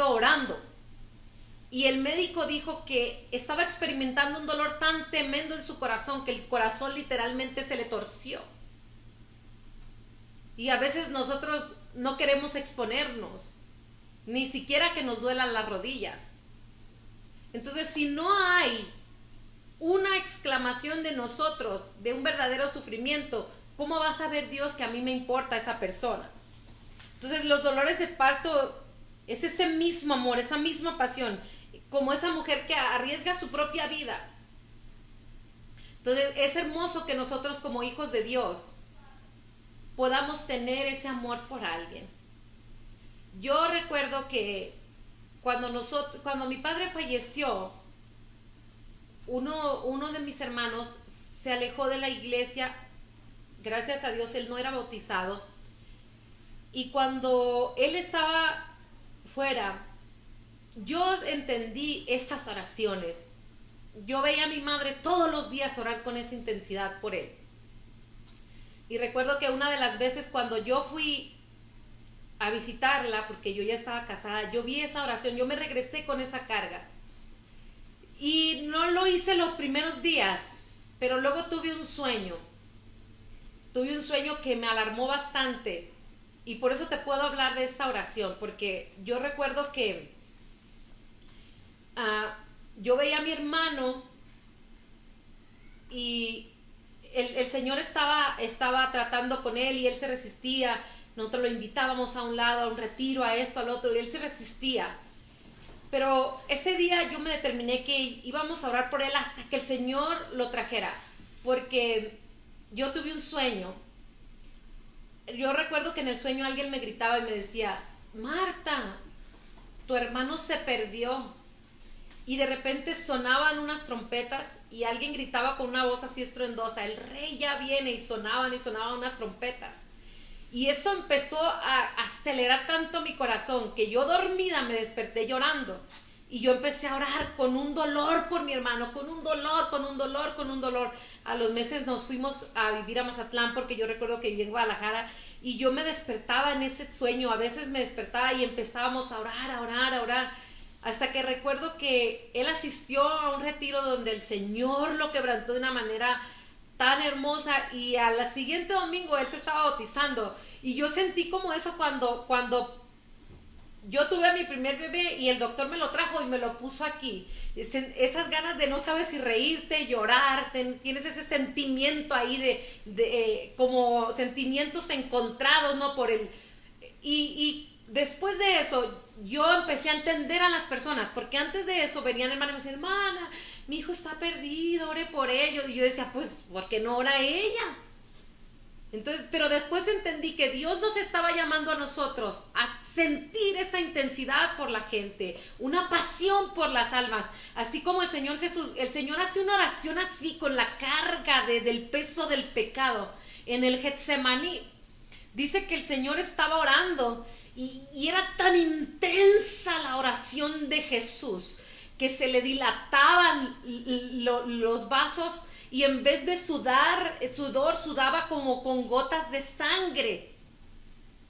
orando. Y el médico dijo que estaba experimentando un dolor tan tremendo en su corazón que el corazón literalmente se le torció. Y a veces nosotros no queremos exponernos. ni siquiera que nos duelan las rodillas. Entonces, si no hay una exclamación de nosotros, de un verdadero sufrimiento, ¿cómo va a saber Dios que a mí me importa esa persona? Entonces, los dolores de parto es ese mismo amor, esa misma pasión, como esa mujer que arriesga su propia vida. Entonces, es hermoso que nosotros como hijos de Dios podamos tener ese amor por alguien. Yo recuerdo que cuando mi padre falleció, uno de mis hermanos se alejó de la iglesia. Gracias a Dios él no era bautizado. Y cuando él estaba fuera, yo entendí estas oraciones. Yo veía a mi madre todos los días orar con esa intensidad por él. Y recuerdo que una de las veces cuando yo fui a visitarla, porque yo ya estaba casada, yo vi esa oración, yo me regresé con esa carga. Y no lo hice los primeros días, pero luego tuve un sueño que me alarmó bastante. Y por eso te puedo hablar de esta oración, porque yo recuerdo que yo veía a mi hermano y el Señor estaba tratando con él y él se resistía. Nosotros lo invitábamos a un lado, a un retiro, a esto, al otro, y él se resistía. Pero ese día yo me determiné que íbamos a orar por él hasta que el Señor lo trajera, porque yo tuve un sueño. Yo recuerdo que en el sueño alguien me gritaba y me decía, Marta, tu hermano se perdió. Y de repente sonaban unas trompetas y alguien gritaba con una voz así estruendosa, el rey ya viene, y sonaban unas trompetas. Y eso empezó a acelerar tanto mi corazón que yo dormida me desperté llorando. Y yo empecé a orar con un dolor por mi hermano, con un dolor. A los meses nos fuimos a vivir a Mazatlán porque yo recuerdo que viví en Guadalajara y yo me despertaba en ese sueño. A veces me despertaba y empezábamos a orar. Hasta que recuerdo que él asistió a un retiro donde el Señor lo quebrantó de una manera tan hermosa y al siguiente domingo él se estaba bautizando. Y yo sentí como eso cuando yo tuve a mi primer bebé y el doctor me lo trajo y me lo puso aquí. Esas ganas de no sabes si reírte, llorar, tienes ese sentimiento ahí de como sentimientos encontrados, ¿no? Y después de eso yo empecé a entender a las personas, porque antes de eso venían hermanas y me decían, hermana, mi hijo está perdido, ore por ello. Y yo decía, pues, ¿por qué no ora ella? Entonces, pero después entendí que Dios nos estaba llamando a nosotros a sentir esa intensidad por la gente, una pasión por las almas, así como el Señor Jesús. El Señor hace una oración así con la carga del peso del pecado en el Getsemaní. Dice que el Señor estaba orando y era tan intensa la oración de Jesús que se le dilataban los vasos y en vez de sudor sudaba como con gotas de sangre,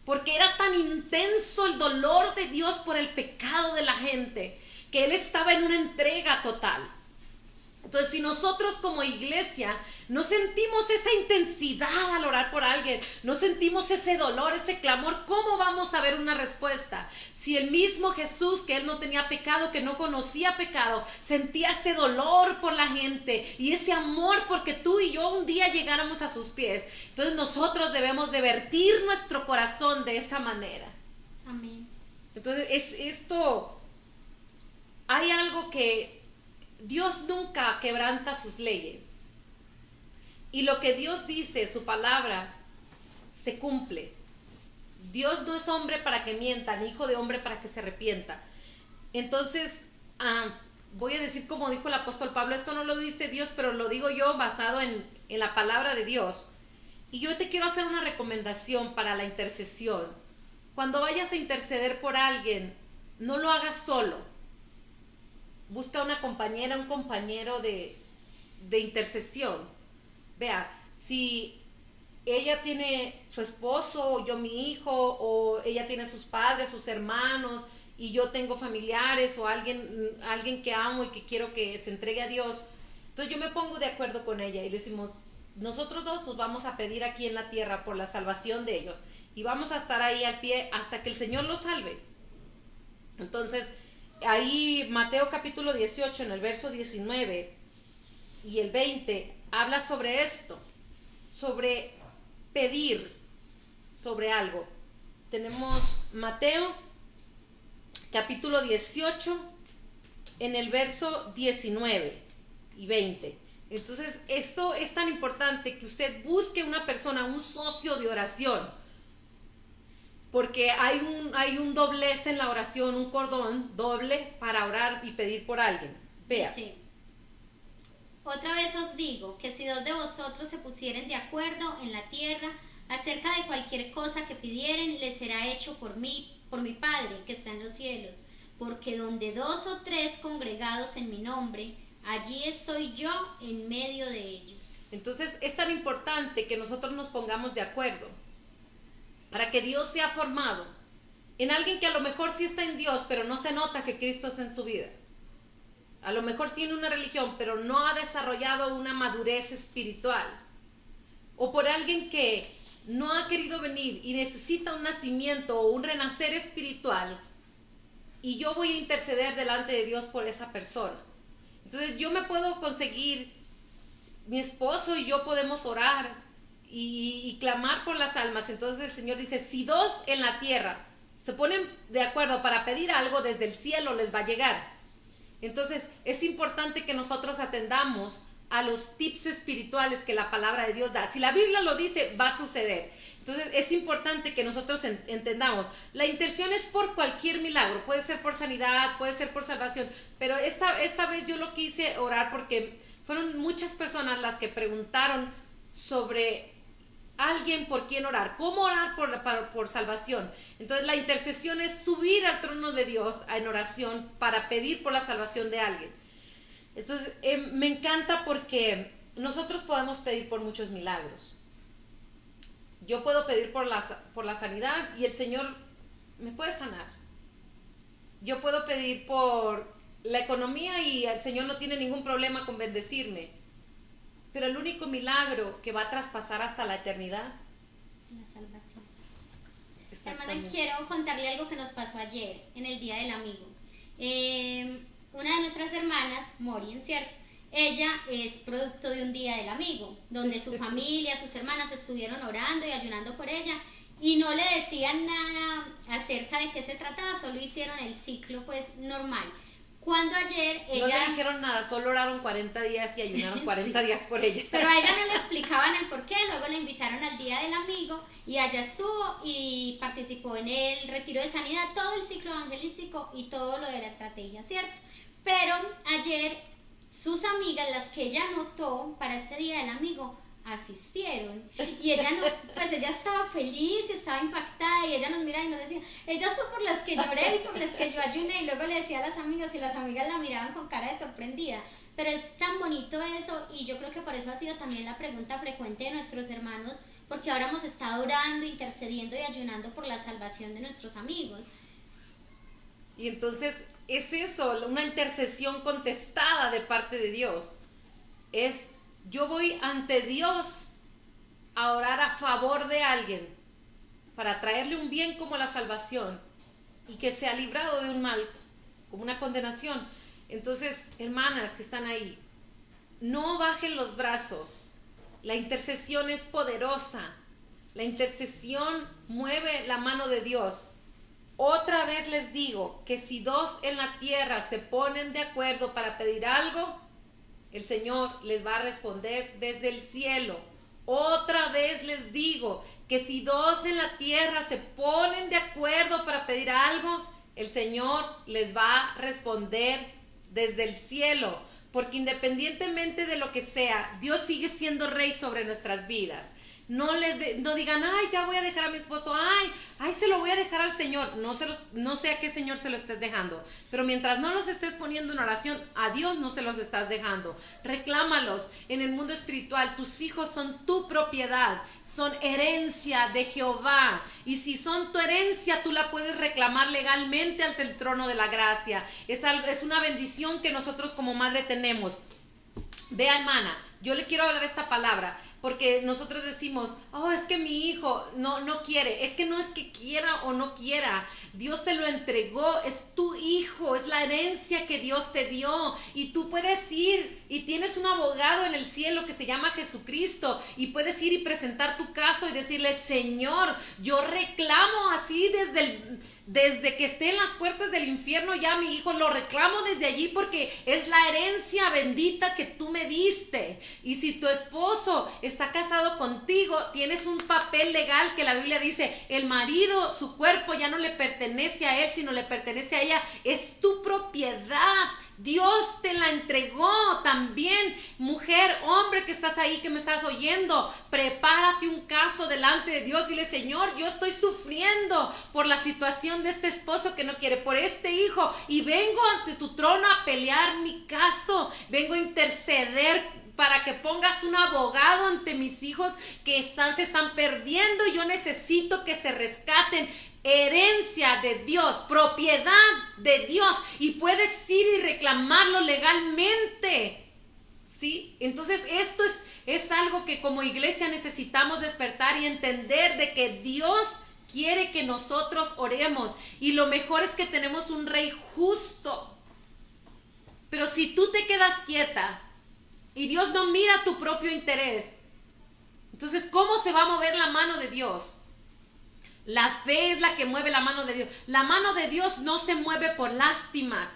porque era tan intenso el dolor de Dios por el pecado de la gente, que Él estaba en una entrega total. Entonces, si nosotros como iglesia no sentimos esa intensidad al orar por alguien, no sentimos ese dolor, ese clamor, ¿cómo vamos a ver una respuesta? Si el mismo Jesús, que Él no tenía pecado, que no conocía pecado, sentía ese dolor por la gente y ese amor porque tú y yo un día llegáramos a sus pies. Entonces nosotros debemos de vertir nuestro corazón de esa manera. Amén. Entonces, hay algo que Dios nunca quebranta sus leyes. Y lo que Dios dice, su palabra, se cumple. Dios no es hombre para que mienta, ni hijo de hombre para que se arrepienta. Entonces, voy a decir como dijo el apóstol Pablo, esto no lo dice Dios, pero lo digo yo basado en la palabra de Dios. Y yo te quiero hacer una recomendación para la intercesión. Cuando vayas a interceder por alguien, no lo hagas solo. Busca una compañera, un compañero de intercesión. Vea, si ella tiene su esposo, o yo mi hijo, o ella tiene sus padres, sus hermanos, y yo tengo familiares, o alguien que amo y que quiero que se entregue a Dios, entonces yo me pongo de acuerdo con ella y decimos, nosotros dos pues vamos a pedir aquí en la tierra por la salvación de ellos, y vamos a estar ahí al pie hasta que el Señor los salve. Entonces, ahí Mateo capítulo 18, en el verso 19 y el 20, habla sobre esto, sobre pedir sobre algo. Tenemos Mateo capítulo 18 en el verso 19 y 20. Entonces, esto es tan importante que usted busque una persona, un socio de oración, porque hay un doblez en la oración, un cordón doble para orar y pedir por alguien. Vea. Sí. Otra vez os digo que si dos de vosotros se pusieren de acuerdo en la tierra acerca de cualquier cosa que pidieren, les será hecho por mí, por mi Padre que está en los cielos. Porque donde dos o tres congregados en mi nombre, allí estoy yo en medio de ellos. Entonces es tan importante que nosotros nos pongamos de acuerdo para que Dios sea formado en alguien que a lo mejor sí está en Dios, pero no se nota que Cristo es en su vida. A lo mejor tiene una religión, pero no ha desarrollado una madurez espiritual. O por alguien que no ha querido venir y necesita un nacimiento o un renacer espiritual, y yo voy a interceder delante de Dios por esa persona. Entonces yo me puedo conseguir, mi esposo y yo podemos orar y clamar por las almas. Entonces el Señor dice, si dos en la tierra se ponen de acuerdo para pedir algo, desde el cielo les va a llegar. Entonces es importante que nosotros atendamos a los tips espirituales que la palabra de Dios da. Si la Biblia lo dice, va a suceder. Entonces es importante que nosotros entendamos, la intención es por cualquier milagro, puede ser por sanidad, puede ser por salvación, pero esta vez yo lo quise orar porque fueron muchas personas las que preguntaron sobre alguien por quien orar, cómo orar por salvación. Entonces la intercesión es subir al trono de Dios en oración para pedir por la salvación de alguien. Entonces me encanta porque nosotros podemos pedir por muchos milagros. Yo puedo pedir por la sanidad y el Señor me puede sanar. Yo puedo pedir por la economía y el Señor no tiene ningún problema con bendecirme. Pero el único milagro que va a traspasar hasta la eternidad, la salvación. Hermana, quiero contarle algo que nos pasó ayer en el Día del Amigo. Una de nuestras hermanas, Morien, ¿cierto? Ella es producto de un Día del Amigo, donde su familia, sus hermanas estuvieron orando y ayunando por ella y no le decían nada acerca de qué se trataba, solo hicieron el ciclo pues normal. Cuando ayer ella... No le dijeron nada, solo oraron 40 días y ayunaron 40 sí, días por ella. Pero a ella no le explicaban el porqué, luego le invitaron al Día del Amigo y allá estuvo y participó en el retiro de sanidad, todo el ciclo evangelístico y todo lo de la estrategia, ¿cierto? Pero ayer sus amigas, las que ella anotó para este Día del Amigo, asistieron y ella no, pues ella estaba feliz, estaba impactada y ella nos miraba y nos decía, ellas fue por las que lloré y por las que yo ayuné, y luego le decía a las amigas y las amigas la miraban con cara de sorprendida. Pero es tan bonito eso y yo creo que por eso ha sido también la pregunta frecuente de nuestros hermanos, porque ahora hemos estado orando, intercediendo y ayunando por la salvación de nuestros amigos. Y entonces es eso, una intercesión contestada de parte de Dios. Es, yo voy ante Dios a orar a favor de alguien para traerle un bien como la salvación y que sea librado de un mal, como una condenación. Entonces, hermanas que están ahí, no bajen los brazos. La intercesión es poderosa. La intercesión mueve la mano de Dios. Otra vez les digo que si dos en la tierra se ponen de acuerdo para pedir algo, el Señor les va a responder desde el cielo. Otra vez les digo que si dos en la tierra se ponen de acuerdo para pedir algo, el Señor les va a responder desde el cielo. Porque independientemente de lo que sea, Dios sigue siendo rey sobre nuestras vidas. No digan, ay, ya voy a dejar a mi esposo, ay, se lo voy a dejar al Señor. No sé a qué Señor se lo estés dejando, pero mientras no los estés poniendo en oración, a Dios no se los estás dejando. Reclámalos. En el mundo espiritual, tus hijos son tu propiedad, son herencia de Jehová, y si son tu herencia, tú la puedes reclamar legalmente ante el trono de la gracia. Es una bendición que nosotros como madre tenemos. Vea, hermana, yo le quiero hablar esta palabra. porque nosotros decimos, oh, es que mi hijo no quiere. Es que no es que quiera o no quiera. Dios te lo entregó, es tu hijo, es la herencia que Dios te dio. Y tú puedes ir y tienes un abogado en el cielo que se llama Jesucristo. Y puedes ir y presentar tu caso y decirle, Señor, yo reclamo así desde que esté en las puertas del infierno ya mi hijo, lo reclamo desde allí porque es la herencia bendita que tú me diste. Y si tu esposo está casado contigo, tienes un papel legal que la Biblia dice, el marido, su cuerpo ya no le pertenece a él, sino le pertenece a ella, es tu propiedad. Dios te la entregó también. Mujer, hombre que estás ahí, que me estás oyendo, prepárate un caso delante de Dios. Dile, Señor, yo estoy sufriendo por la situación de este esposo que no quiere, por este hijo, y vengo ante tu trono a pelear mi caso, vengo a interceder para que pongas un abogado ante mis hijos que se están perdiendo y yo necesito que se rescaten. Herencia de Dios, propiedad de Dios, y puedes ir y reclamarlo legalmente, ¿sí? Entonces esto es algo que como iglesia necesitamos despertar y entender de que Dios quiere que nosotros oremos, y lo mejor es que tenemos un rey justo. Pero si tú te quedas quieta y Dios no mira tu propio interés, entonces ¿cómo se va a mover la mano de Dios? La fe es la que mueve la mano de Dios. La mano de Dios no se mueve por lástimas.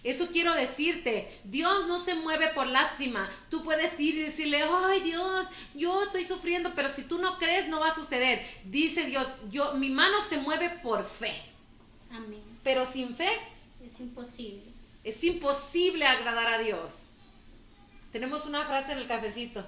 Eso quiero decirte. Dios no se mueve por lástima. Tú puedes ir y decirle, ay Dios, yo estoy sufriendo, pero si tú no crees no va a suceder. Dice Dios, mi mano se mueve por fe. Amén. Pero sin fe es imposible. Es imposible agradar a Dios. Tenemos una frase en el cafecito.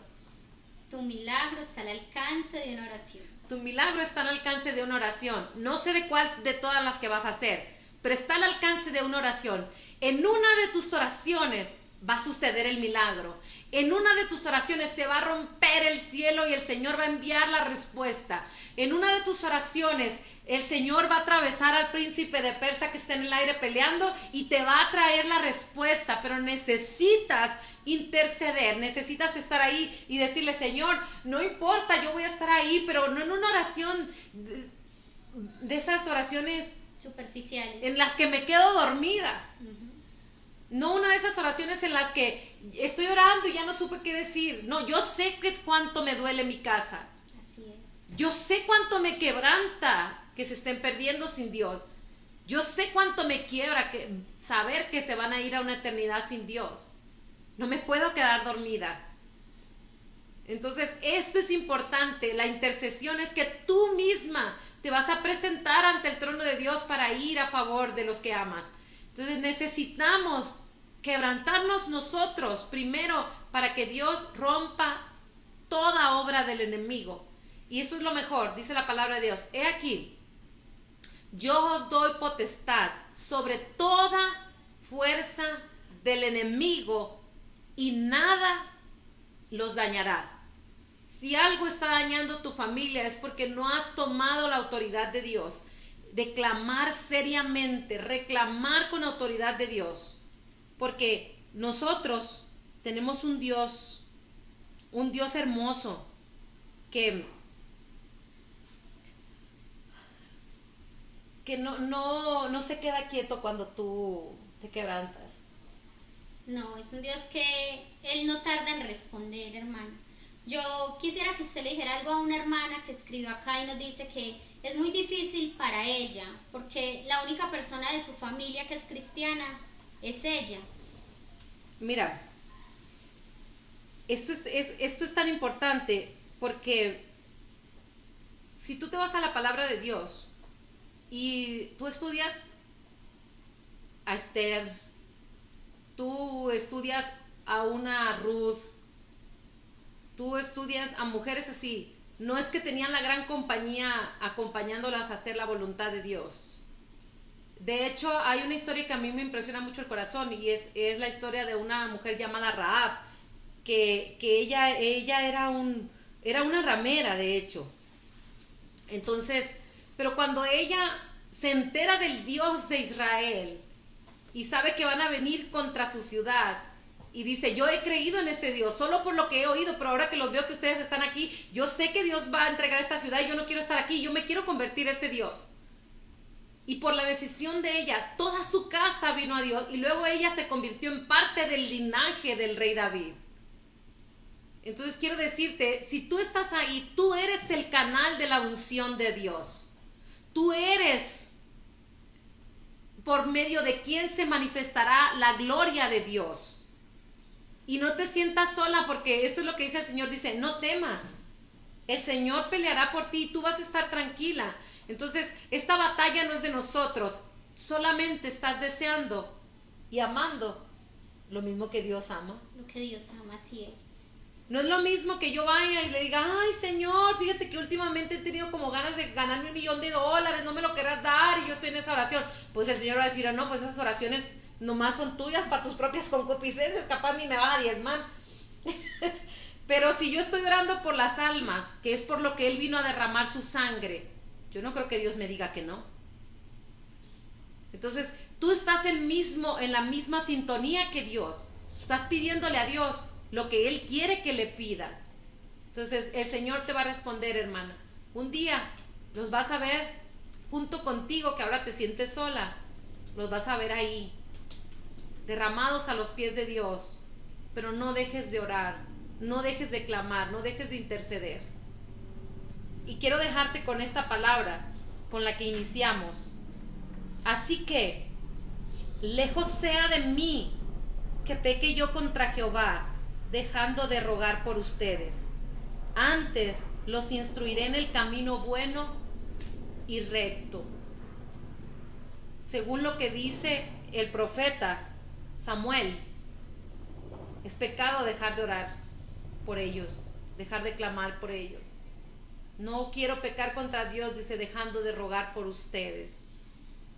Tu milagro está al alcance de una oración. Tu milagro está al alcance de una oración. No sé de cuál de todas las que vas a hacer, pero está al alcance de una oración. En una de tus oraciones va a suceder el milagro. En una de tus oraciones se va a romper el cielo y el Señor va a enviar la respuesta. En una de tus oraciones el Señor va a atravesar al príncipe de Persia que está en el aire peleando y te va a traer la respuesta, pero necesitas interceder, necesitas estar ahí y decirle, Señor, no importa, yo voy a estar ahí, pero no en una oración de esas oraciones superficiales en las que me quedo dormida. Uh-huh. No una de esas oraciones en las que estoy orando y ya no supe qué decir. No, yo sé cuánto me duele mi casa. Así es. Yo sé cuánto me quebranta que se estén perdiendo sin Dios. Yo sé cuánto me quiebra saber que se van a ir a una eternidad sin Dios. No me puedo quedar dormida. Entonces, esto es importante. La intercesión es que tú misma te vas a presentar ante el trono de Dios para ir a favor de los que amas. Entonces, necesitamos quebrantarnos nosotros primero para que Dios rompa toda obra del enemigo. Y eso es lo mejor, dice la palabra de Dios. He aquí, yo os doy potestad sobre toda fuerza del enemigo y nada los dañará. Si algo está dañando tu familia es porque no has tomado la autoridad de Dios, de clamar seriamente, reclamar con autoridad de Dios, porque nosotros tenemos un Dios hermoso que no se queda quieto cuando tú te quebrantas. No, es un Dios que Él no tarda en responder, hermana. Yo quisiera que usted le dijera algo a una hermana que escribió acá y nos dice que es muy difícil para ella, porque la única persona de su familia que es cristiana es ella. Mira, esto es tan importante porque si tú te vas a la palabra de Dios y tú estudias a Esther, tú estudias a una Ruth, tú estudias a mujeres así, no es que tenían la gran compañía acompañándolas a hacer la voluntad de Dios. De hecho, hay una historia que a mí me impresiona mucho el corazón y es la historia de una mujer llamada Rahab, que ella era una ramera, de hecho. Entonces, pero cuando ella se entera del Dios de Israel y sabe que van a venir contra su ciudad, y dice, yo he creído en ese Dios, solo por lo que he oído, pero ahora que los veo que ustedes están aquí, yo sé que Dios va a entregar esta ciudad y yo no quiero estar aquí, yo me quiero convertir a ese Dios. Y por la decisión de ella, toda su casa vino a Dios y luego ella se convirtió en parte del linaje del rey David. Entonces quiero decirte, si tú estás ahí, tú eres el canal de la unción de Dios. Tú eres por medio de quien se manifestará la gloria de Dios. Y no te sientas sola, porque eso es lo que dice el Señor, dice, no temas. El Señor peleará por ti y tú vas a estar tranquila. Entonces, esta batalla no es de nosotros, solamente estás deseando y amando lo mismo que Dios ama. Lo que Dios ama, así es. No es lo mismo que yo vaya y le diga, ay Señor, fíjate que últimamente he tenido como ganas de ganarme $1,000,000, no me lo querrás dar y yo estoy en esa oración. Pues el Señor va a decir, no, pues esas oraciones nomás son tuyas para tus propias concupiscencias, capaz ni me vas a diezmar. Pero si yo estoy orando por las almas, que es por lo que Él vino a derramar su sangre, yo no creo que Dios me diga que no. Entonces, tú estás en la misma sintonía que Dios. Estás pidiéndole a Dios lo que Él quiere que le pidas. Entonces, el Señor te va a responder, hermana. Un día los vas a ver junto contigo, que ahora te sientes sola. Los vas a ver ahí, derramados a los pies de Dios. Pero no dejes de orar, no dejes de clamar, no dejes de interceder. Y quiero dejarte con esta palabra con la que iniciamos. Así que, lejos sea de mí que peque yo contra Jehová, dejando de rogar por ustedes. Antes los instruiré en el camino bueno y recto. Según lo que dice el profeta Samuel, es pecado dejar de orar por ellos, dejar de clamar por ellos. No quiero pecar contra Dios, dice, dejando de rogar por ustedes.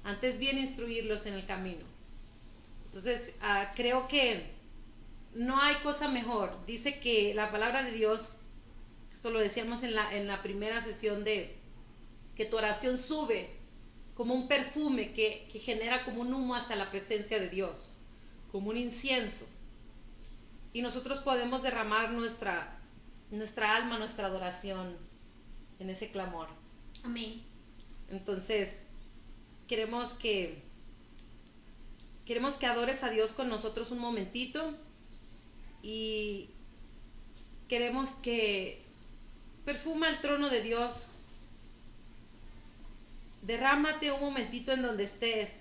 Antes bien instruirlos en el camino. Entonces, creo que no hay cosa mejor. Dice que la palabra de Dios, esto lo decíamos en la primera sesión, de que tu oración sube como un perfume que genera como un humo hasta la presencia de Dios, como un incienso. Y nosotros podemos derramar nuestra alma, nuestra adoración en ese clamor. Amén. Entonces, queremos que adores a Dios con nosotros un momentito y queremos que perfuma el trono de Dios. Derrámate un momentito en donde estés.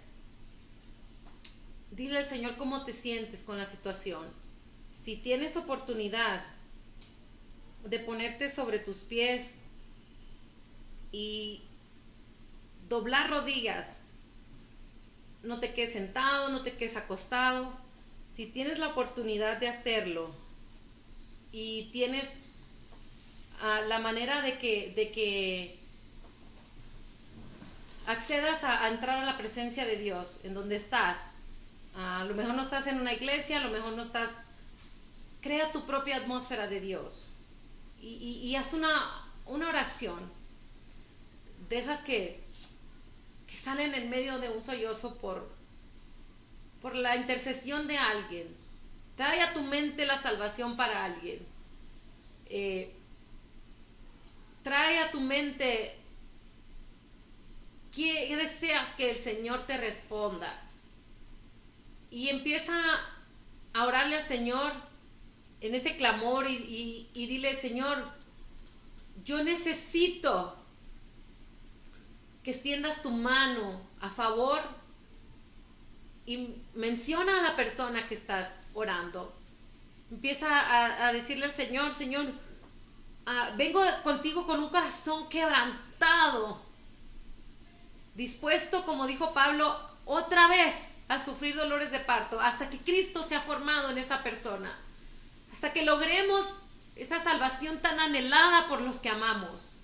Dile al Señor cómo te sientes con la situación. Si tienes oportunidad de ponerte sobre tus pies y doblar rodillas, no te quedes sentado, no te quedes acostado. Si tienes la oportunidad de hacerlo y tienes la manera de que accedas a entrar a la presencia de Dios en donde estás, a lo mejor no estás en una iglesia, a lo mejor no estás, crea tu propia atmósfera de Dios y haz una oración de esas que salen en medio de un sollozo por la intercesión de alguien. Trae a tu mente la salvación para alguien. Trae a tu mente qué deseas que el Señor te responda. Y empieza a orarle al Señor en ese clamor y dile, Señor, yo necesito que extiendas tu mano a favor, y menciona a la persona que estás orando. Empieza a decirle al Señor, Señor, vengo contigo con un corazón quebrantado, dispuesto, como dijo Pablo, otra vez a sufrir dolores de parto, hasta que Cristo sea formado en esa persona, hasta que logremos esa salvación tan anhelada por los que amamos.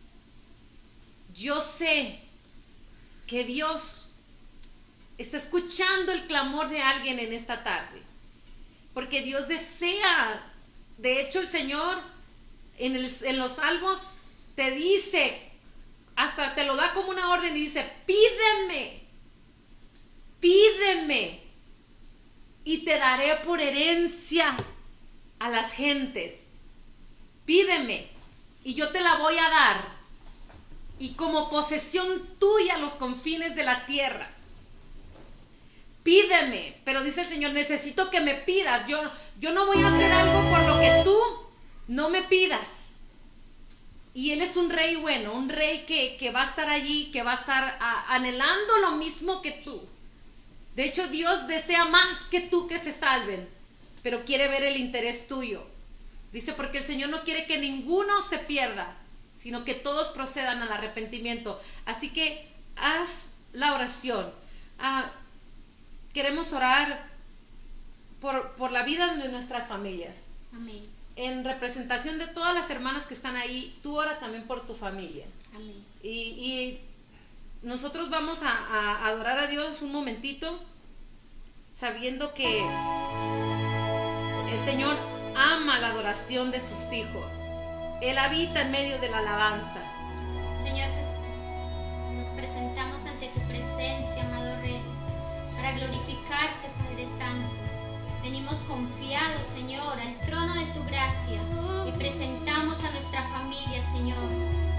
Yo sé que Dios está escuchando el clamor de alguien en esta tarde, porque Dios desea. De hecho, el Señor en los salmos te dice, hasta te lo da como una orden y dice, pídeme, y te daré por herencia a las gentes. Pídeme y yo te la voy a dar, y como posesión tuya los confines de la tierra. Pídeme, pero dice el Señor, necesito que me pidas. Yo no voy a hacer algo por lo que tú no me pidas. Y Él es un rey bueno, un rey que va a estar allí, que va a estar anhelando lo mismo que tú. De hecho, Dios desea más que tú que se salven, pero quiere ver el interés tuyo. Dice, porque el Señor no quiere que ninguno se pierda, sino que todos procedan al arrepentimiento. Así que haz la oración. Queremos orar por la vida de nuestras familias. Amén. En representación de todas las hermanas que están ahí, tú ora también por tu familia. Amén. Y nosotros vamos a adorar a Dios un momentito, sabiendo que el Señor ama la adoración de sus hijos. Él habita en medio de la alabanza. Señor Jesús, nos presentamos ante tu presencia, amado Rey, para glorificarte, Padre Santo. Venimos confiados, Señor, al trono de tu gracia y presentamos a nuestra familia, Señor,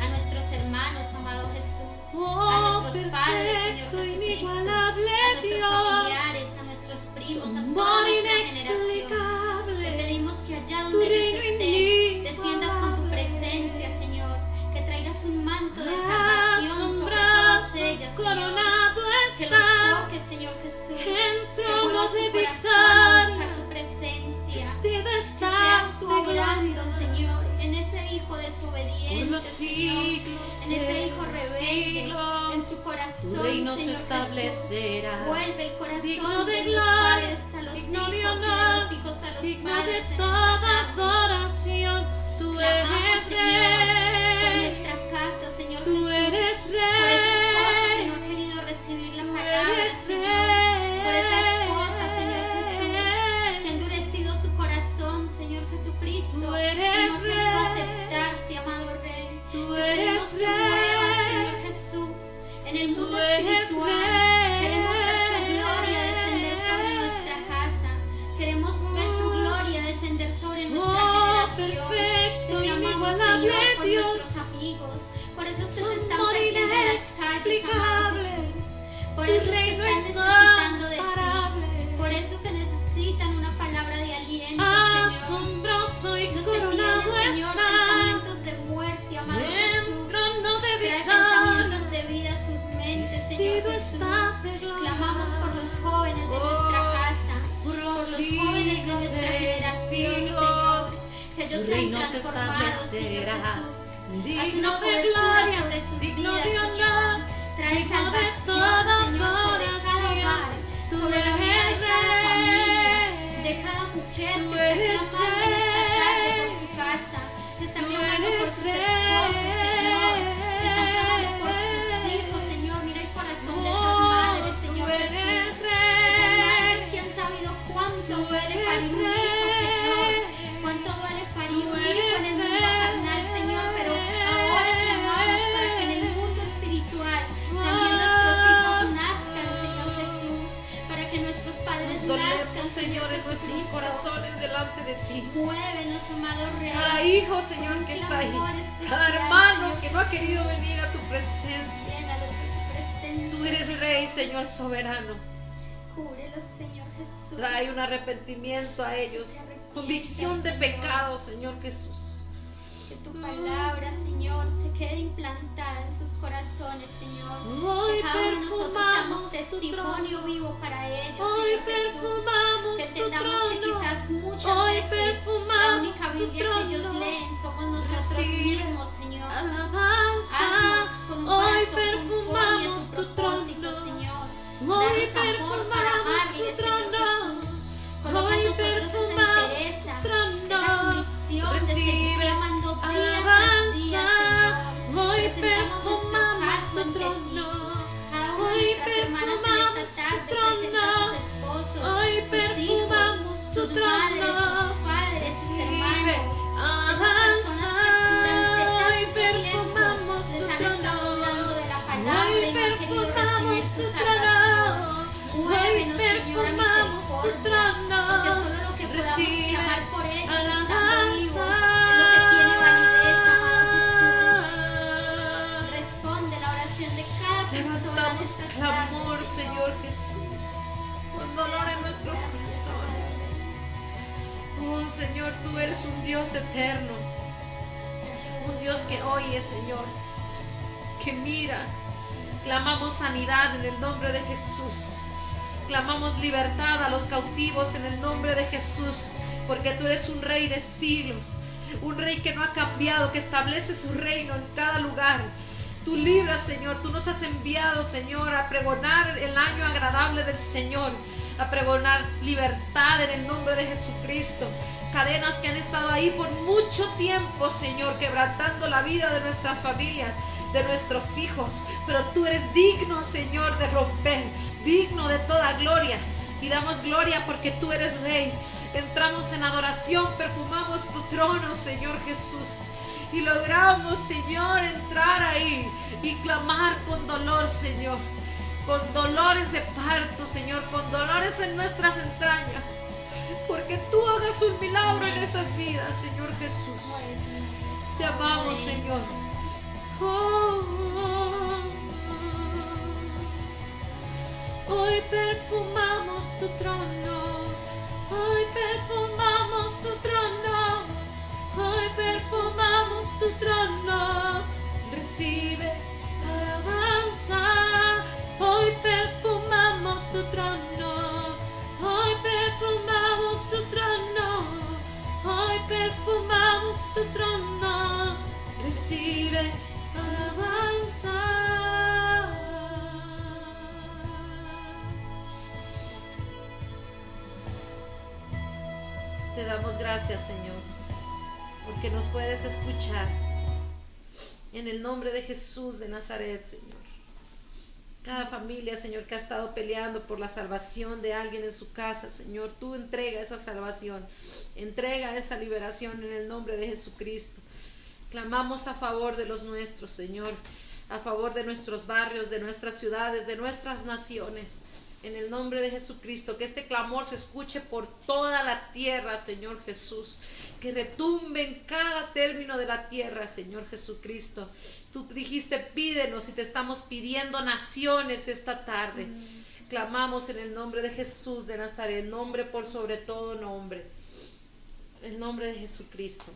a nuestros hermanos, amado Jesús, a nuestros padres, Señor Jesucristo, a nuestros familiares, a nuestros primos, a toda nuestra generación. Te pedimos que allá donde ellos estén, desciendas con tu presencia, Señor, que traigas un manto de salvación sobre todas ellas, Señor, que los toques, Señor Jesús, que muevas su corazón a buscar tu presencia, que seas tú obrando, Señor, en ese hijo desobediente, Señor, en ese hijo rebelde, en su corazón, tu reino se Señor establecerá. Jesús. Vuelve el corazón Digno de de los gloria, padres a los digno hijos de y de honor, los hijos a los digno padres de en esta toda tarde. adoración. Tú Clamamos, eres Señor, por rey, nuestra casa, Señor tú Jesús, eres por esa esposa que rey, no ha querido recibir la tú palabra, eres Señor, por esa esposa, rey, Señor Jesús, que ha endurecido su corazón, Señor Jesucristo, tú y no eres ha querido rey, aceptarte, amado Rey. tú Te pedimos eres que muevas, rey, Señor Jesús, en el tú mundo eres espiritual. rey, Queremos ver tu gloria descender sobre nuestra casa. Queremos ver tu gloria descender sobre nuestra generación. perfecto, Te clamamos, inigualable Señor, por Dios, nuestros amigos, por esos que se están amor perdiendo en las calles, amado inexplicable, Jesús, por tu esos que reino están necesitando de incomparable, ti, por eso que necesitan una palabra de aliento, Señor. asombroso y Los que coronado tienen, Señor, está pensamientos de muerte, amado en Jesús, trono de trae victoria, pensamientos de vida a sus mentes, Señor vestido Jesús. estás de gloria. Clamamos por los jóvenes de nuestra casa, por por los los jóvenes de siglos nuestra de los generación, siglos, Señor, que ellos tu sean reino se transformados, Señor establecerá. Jesús. Haz Digno una de cobertura gloria, sobre sus digno vidas, de Señor. honor, Trae digno de salvación, toda Señor, sobre cada adoración. hogar, Tú sobre la eres vida de cada familia, rey, de cada mujer tú que eres está clamando en esta tarde por rey, su casa, que está tú clamando por eres sus esposos, Señor, que están clamando por sus rey, hijos, Señor. Mira el corazón de esas madres, tú Señor eres Jesús. Esas madres rey, que han sabido cuánto tú duele eres parir un hijo, Señor. rey, Cuánto duele parir tú un hijo en el mundo eres carnal, Señor. Pero ahora clamamos para que en el mundo espiritual también nuestros hijos nazcan, Señor Jesús. Para que nuestros padres nos nazcan, dolemos, Señor, en nuestros Jesucristo. corazones delante de ti. Muévenos, amado Rey. Cada hijo, Señor, que está ahí, cada hermano que no ha querido venir a tu presencia. Llénalos de tu presencia. Tú eres Rey, Señor soberano. Cúbrelos, Señor Jesús. Trae un arrepentimiento a ellos, convicción de pecado, Señor Jesús. Que tu palabra, Señor, se quede implantada en sus corazones, Señor. Hoy Que cada uno de nosotros perfumamos seamos tu testimonio trono. vivo para ellos, Hoy Señor Jesús. perfumamos Que tu entendamos que trono. quizás muchas Hoy veces la perfumamos única tu Biblia que ellos trono. leen somos nosotros Recibe mismos, Señor. alabanza. Haznos con un Hoy corazón conforme a perfumamos tu tu propósito, trono. Señor. Hoy Danos amor para perfumamos amarle, tu Señor trono. Jesús. Coloca en Hoy nosotros esa perfumamos entereza, tu trono. esa convicción de seguir Recibe clamando día tras día, alabanza. Señor. Hoy Presentamos nuestro perfumamos caso tu ante ti. trono. Cada una de Hoy nuestras hermanas en perfumamos esta tu tarde presenta a trono. sus esposos, Hoy sus perfumamos hijos, tu sus madres, trono. sus padres, sus Recibe hermanos. Esas alabanza. personas que Hoy durante tanto tiempo perfumamos les tu han estado trono. hablando de la palabra Hoy y no han querido perfumamos recibir tu tu trono. salvación. Hoy Muévenos, Señor, a perfumamos tu misericordia. trono. oración de cada persona de Levantamos esta clamor, tarde, Señor Jesús, con dolor en nuestros corazones. Oh Señor, tú eres un Dios eterno, un Dios que oye, Señor, que mira. Clamamos sanidad en el nombre de Jesús. Clamamos libertad a los cautivos en el nombre de Jesús, porque tú eres un rey de siglos, un rey que no ha cambiado, que establece su reino en cada lugar. Tú libras, Señor, tú nos has enviado, Señor, a pregonar el año agradable del Señor, a pregonar libertad en el nombre de Jesucristo. Cadenas que han estado ahí por mucho tiempo, Señor, quebrantando la vida de nuestras familias, de nuestros hijos, pero tú eres digno, Señor, de romper, digno de toda gloria, y damos gloria porque tú eres Rey. Entramos en adoración, perfumamos tu trono, Señor Jesús, y logramos, Señor, entrar ahí y clamar con dolor, Señor, con dolores de parto, Señor, con dolores en nuestras entrañas, porque tú hagas un milagro en esas vidas, Señor Jesús. Te amamos, Señor. Oh, hoy perfumamos tu trono, hoy perfumamos tu trono, hoy perfumamos tu trono. Recibe alabanza, hoy perfumamos tu trono, hoy perfumamos tu trono, hoy perfumamos tu trono. Recibe alabanza. Te damos gracias, Señor, porque nos puedes escuchar. En el nombre de Jesús de Nazaret, Señor. Cada familia, Señor, que ha estado peleando por la salvación de alguien en su casa, Señor, tú entrega esa salvación, entrega esa liberación en el nombre de Jesucristo. Clamamos a favor de los nuestros, Señor, a favor de nuestros barrios, de nuestras ciudades, de nuestras naciones. En el nombre de Jesucristo, que este clamor se escuche por toda la tierra, Señor Jesús. Que retumbe en cada término de la tierra, Señor Jesucristo. Tú dijiste, pídenos, y te estamos pidiendo naciones esta tarde. Clamamos en el nombre de Jesús de Nazaret, nombre por sobre todo nombre. En el nombre de Jesucristo.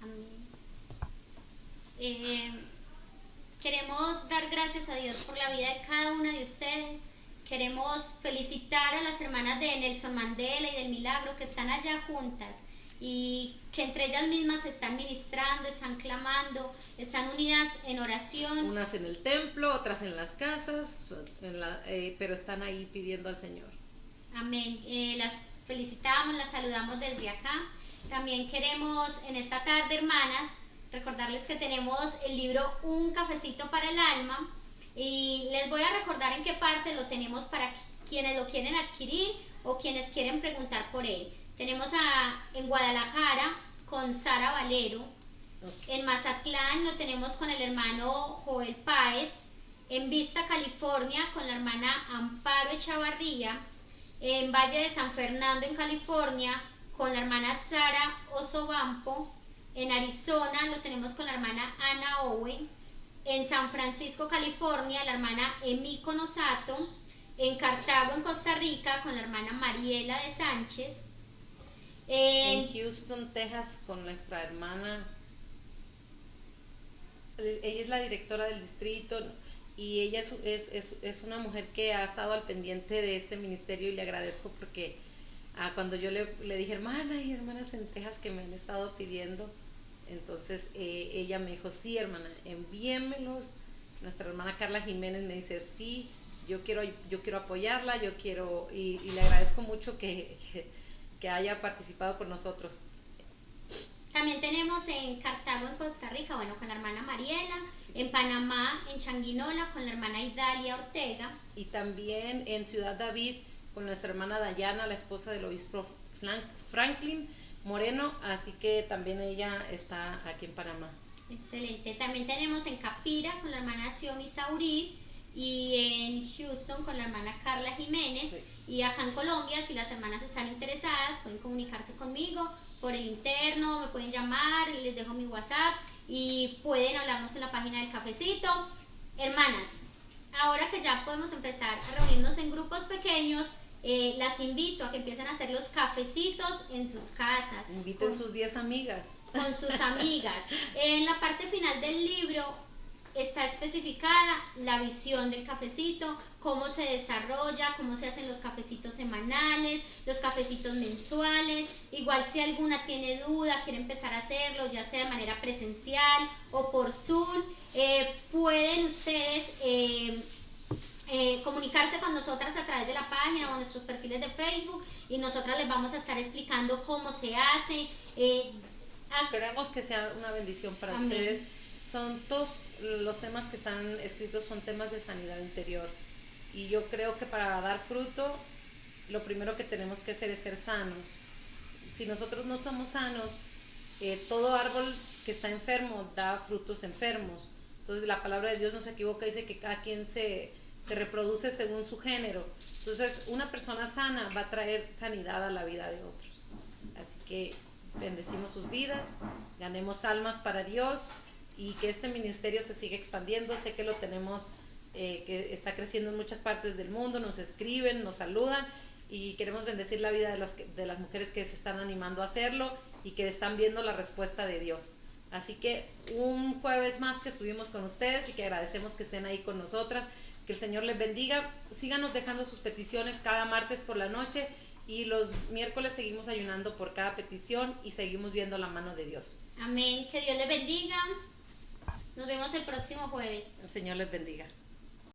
Amén. Queremos dar gracias a Dios por la vida de cada una de ustedes. Queremos felicitar a las hermanas de Nelson Mandela y del Milagro que están allá juntas y que entre ellas mismas están ministrando, están clamando, están unidas en oración. Unas en el templo, otras en las casas, pero están ahí pidiendo al Señor. Amén. Las felicitamos, las saludamos desde acá. También queremos en esta tarde, hermanas, recordarles que tenemos el libro Un Cafecito para el Alma, y les voy a recordar en qué parte lo tenemos para quienes lo quieren adquirir o quienes quieren preguntar por él. Tenemos en Guadalajara con Sara Valero, en Mazatlán lo tenemos con el hermano Joel Páez, en Vista, California con la hermana Amparo Echavarría, en Valle de San Fernando en California con la hermana Sara Osobampo, en Arizona lo tenemos con la hermana Ana Owen, en San Francisco, California, la hermana Emiko Nosato, en Cartago, en Costa Rica, con la hermana Mariela de Sánchez, en Houston, Texas, con nuestra hermana, ella es la directora del distrito, y ella es una mujer que ha estado al pendiente de este ministerio, y le agradezco porque cuando yo le dije, hermana y hermanas en Texas que me han estado pidiendo, entonces ella me dijo, sí, hermana, envíenmelos. Nuestra hermana Carla Jiménez me dice, sí, yo quiero apoyarla, y le agradezco mucho que haya participado con nosotros. También tenemos en Cartago, en Costa Rica, bueno, con la hermana Mariela, sí. En Panamá, en Changuinola, con la hermana Idalia Ortega. Y también en Ciudad David, con nuestra hermana Dayana, la esposa del obispo Franklin Moreno, así que también ella está aquí en Panamá. Excelente. También tenemos en Capira con la hermana Xiomi Saurí, y en Houston con la hermana Carla Jiménez, sí. Y acá en Colombia, si las hermanas están interesadas, pueden comunicarse conmigo por el interno, me pueden llamar, les dejo mi WhatsApp y pueden hablarnos en la página del cafecito. Hermanas, ahora que ya podemos empezar a reunirnos en grupos pequeños, las invito a que empiecen a hacer los cafecitos en sus casas. Inviten sus 10 amigas. Con sus amigas. En la parte final del libro está especificada la visión del cafecito, cómo se desarrolla, cómo se hacen los cafecitos semanales, los cafecitos mensuales. Igual si alguna tiene duda, quiere empezar a hacerlo, ya sea de manera presencial o por Zoom, pueden ustedes comunicarse con nosotras a través de la página o nuestros perfiles de Facebook, y nosotras les vamos a estar explicando cómo se hace. Esperamos que sea una bendición para Amén. ustedes. Son todos los temas que están escritos, son temas de sanidad interior, y yo creo que para dar fruto lo primero que tenemos que hacer es ser sanos. Si nosotros no somos sanos, todo árbol que está enfermo da frutos enfermos. Entonces la palabra de Dios no se equivoca, dice que cada quien se reproduce según su género. Entonces una persona sana va a traer sanidad a la vida de otros. Así que bendecimos sus vidas, ganemos almas para Dios, y que este ministerio se siga expandiendo. Sé que lo tenemos, que está creciendo en muchas partes del mundo, nos escriben, nos saludan, y queremos bendecir la vida de las mujeres que se están animando a hacerlo y que están viendo la respuesta de Dios. Así que un jueves más que estuvimos con ustedes, y que agradecemos que estén ahí con nosotras. Que el Señor les bendiga. Síganos dejando sus peticiones cada martes por la noche, y los miércoles seguimos ayunando por cada petición y seguimos viendo la mano de Dios. Amén. Que Dios les bendiga. Nos vemos el próximo jueves. El Señor les bendiga.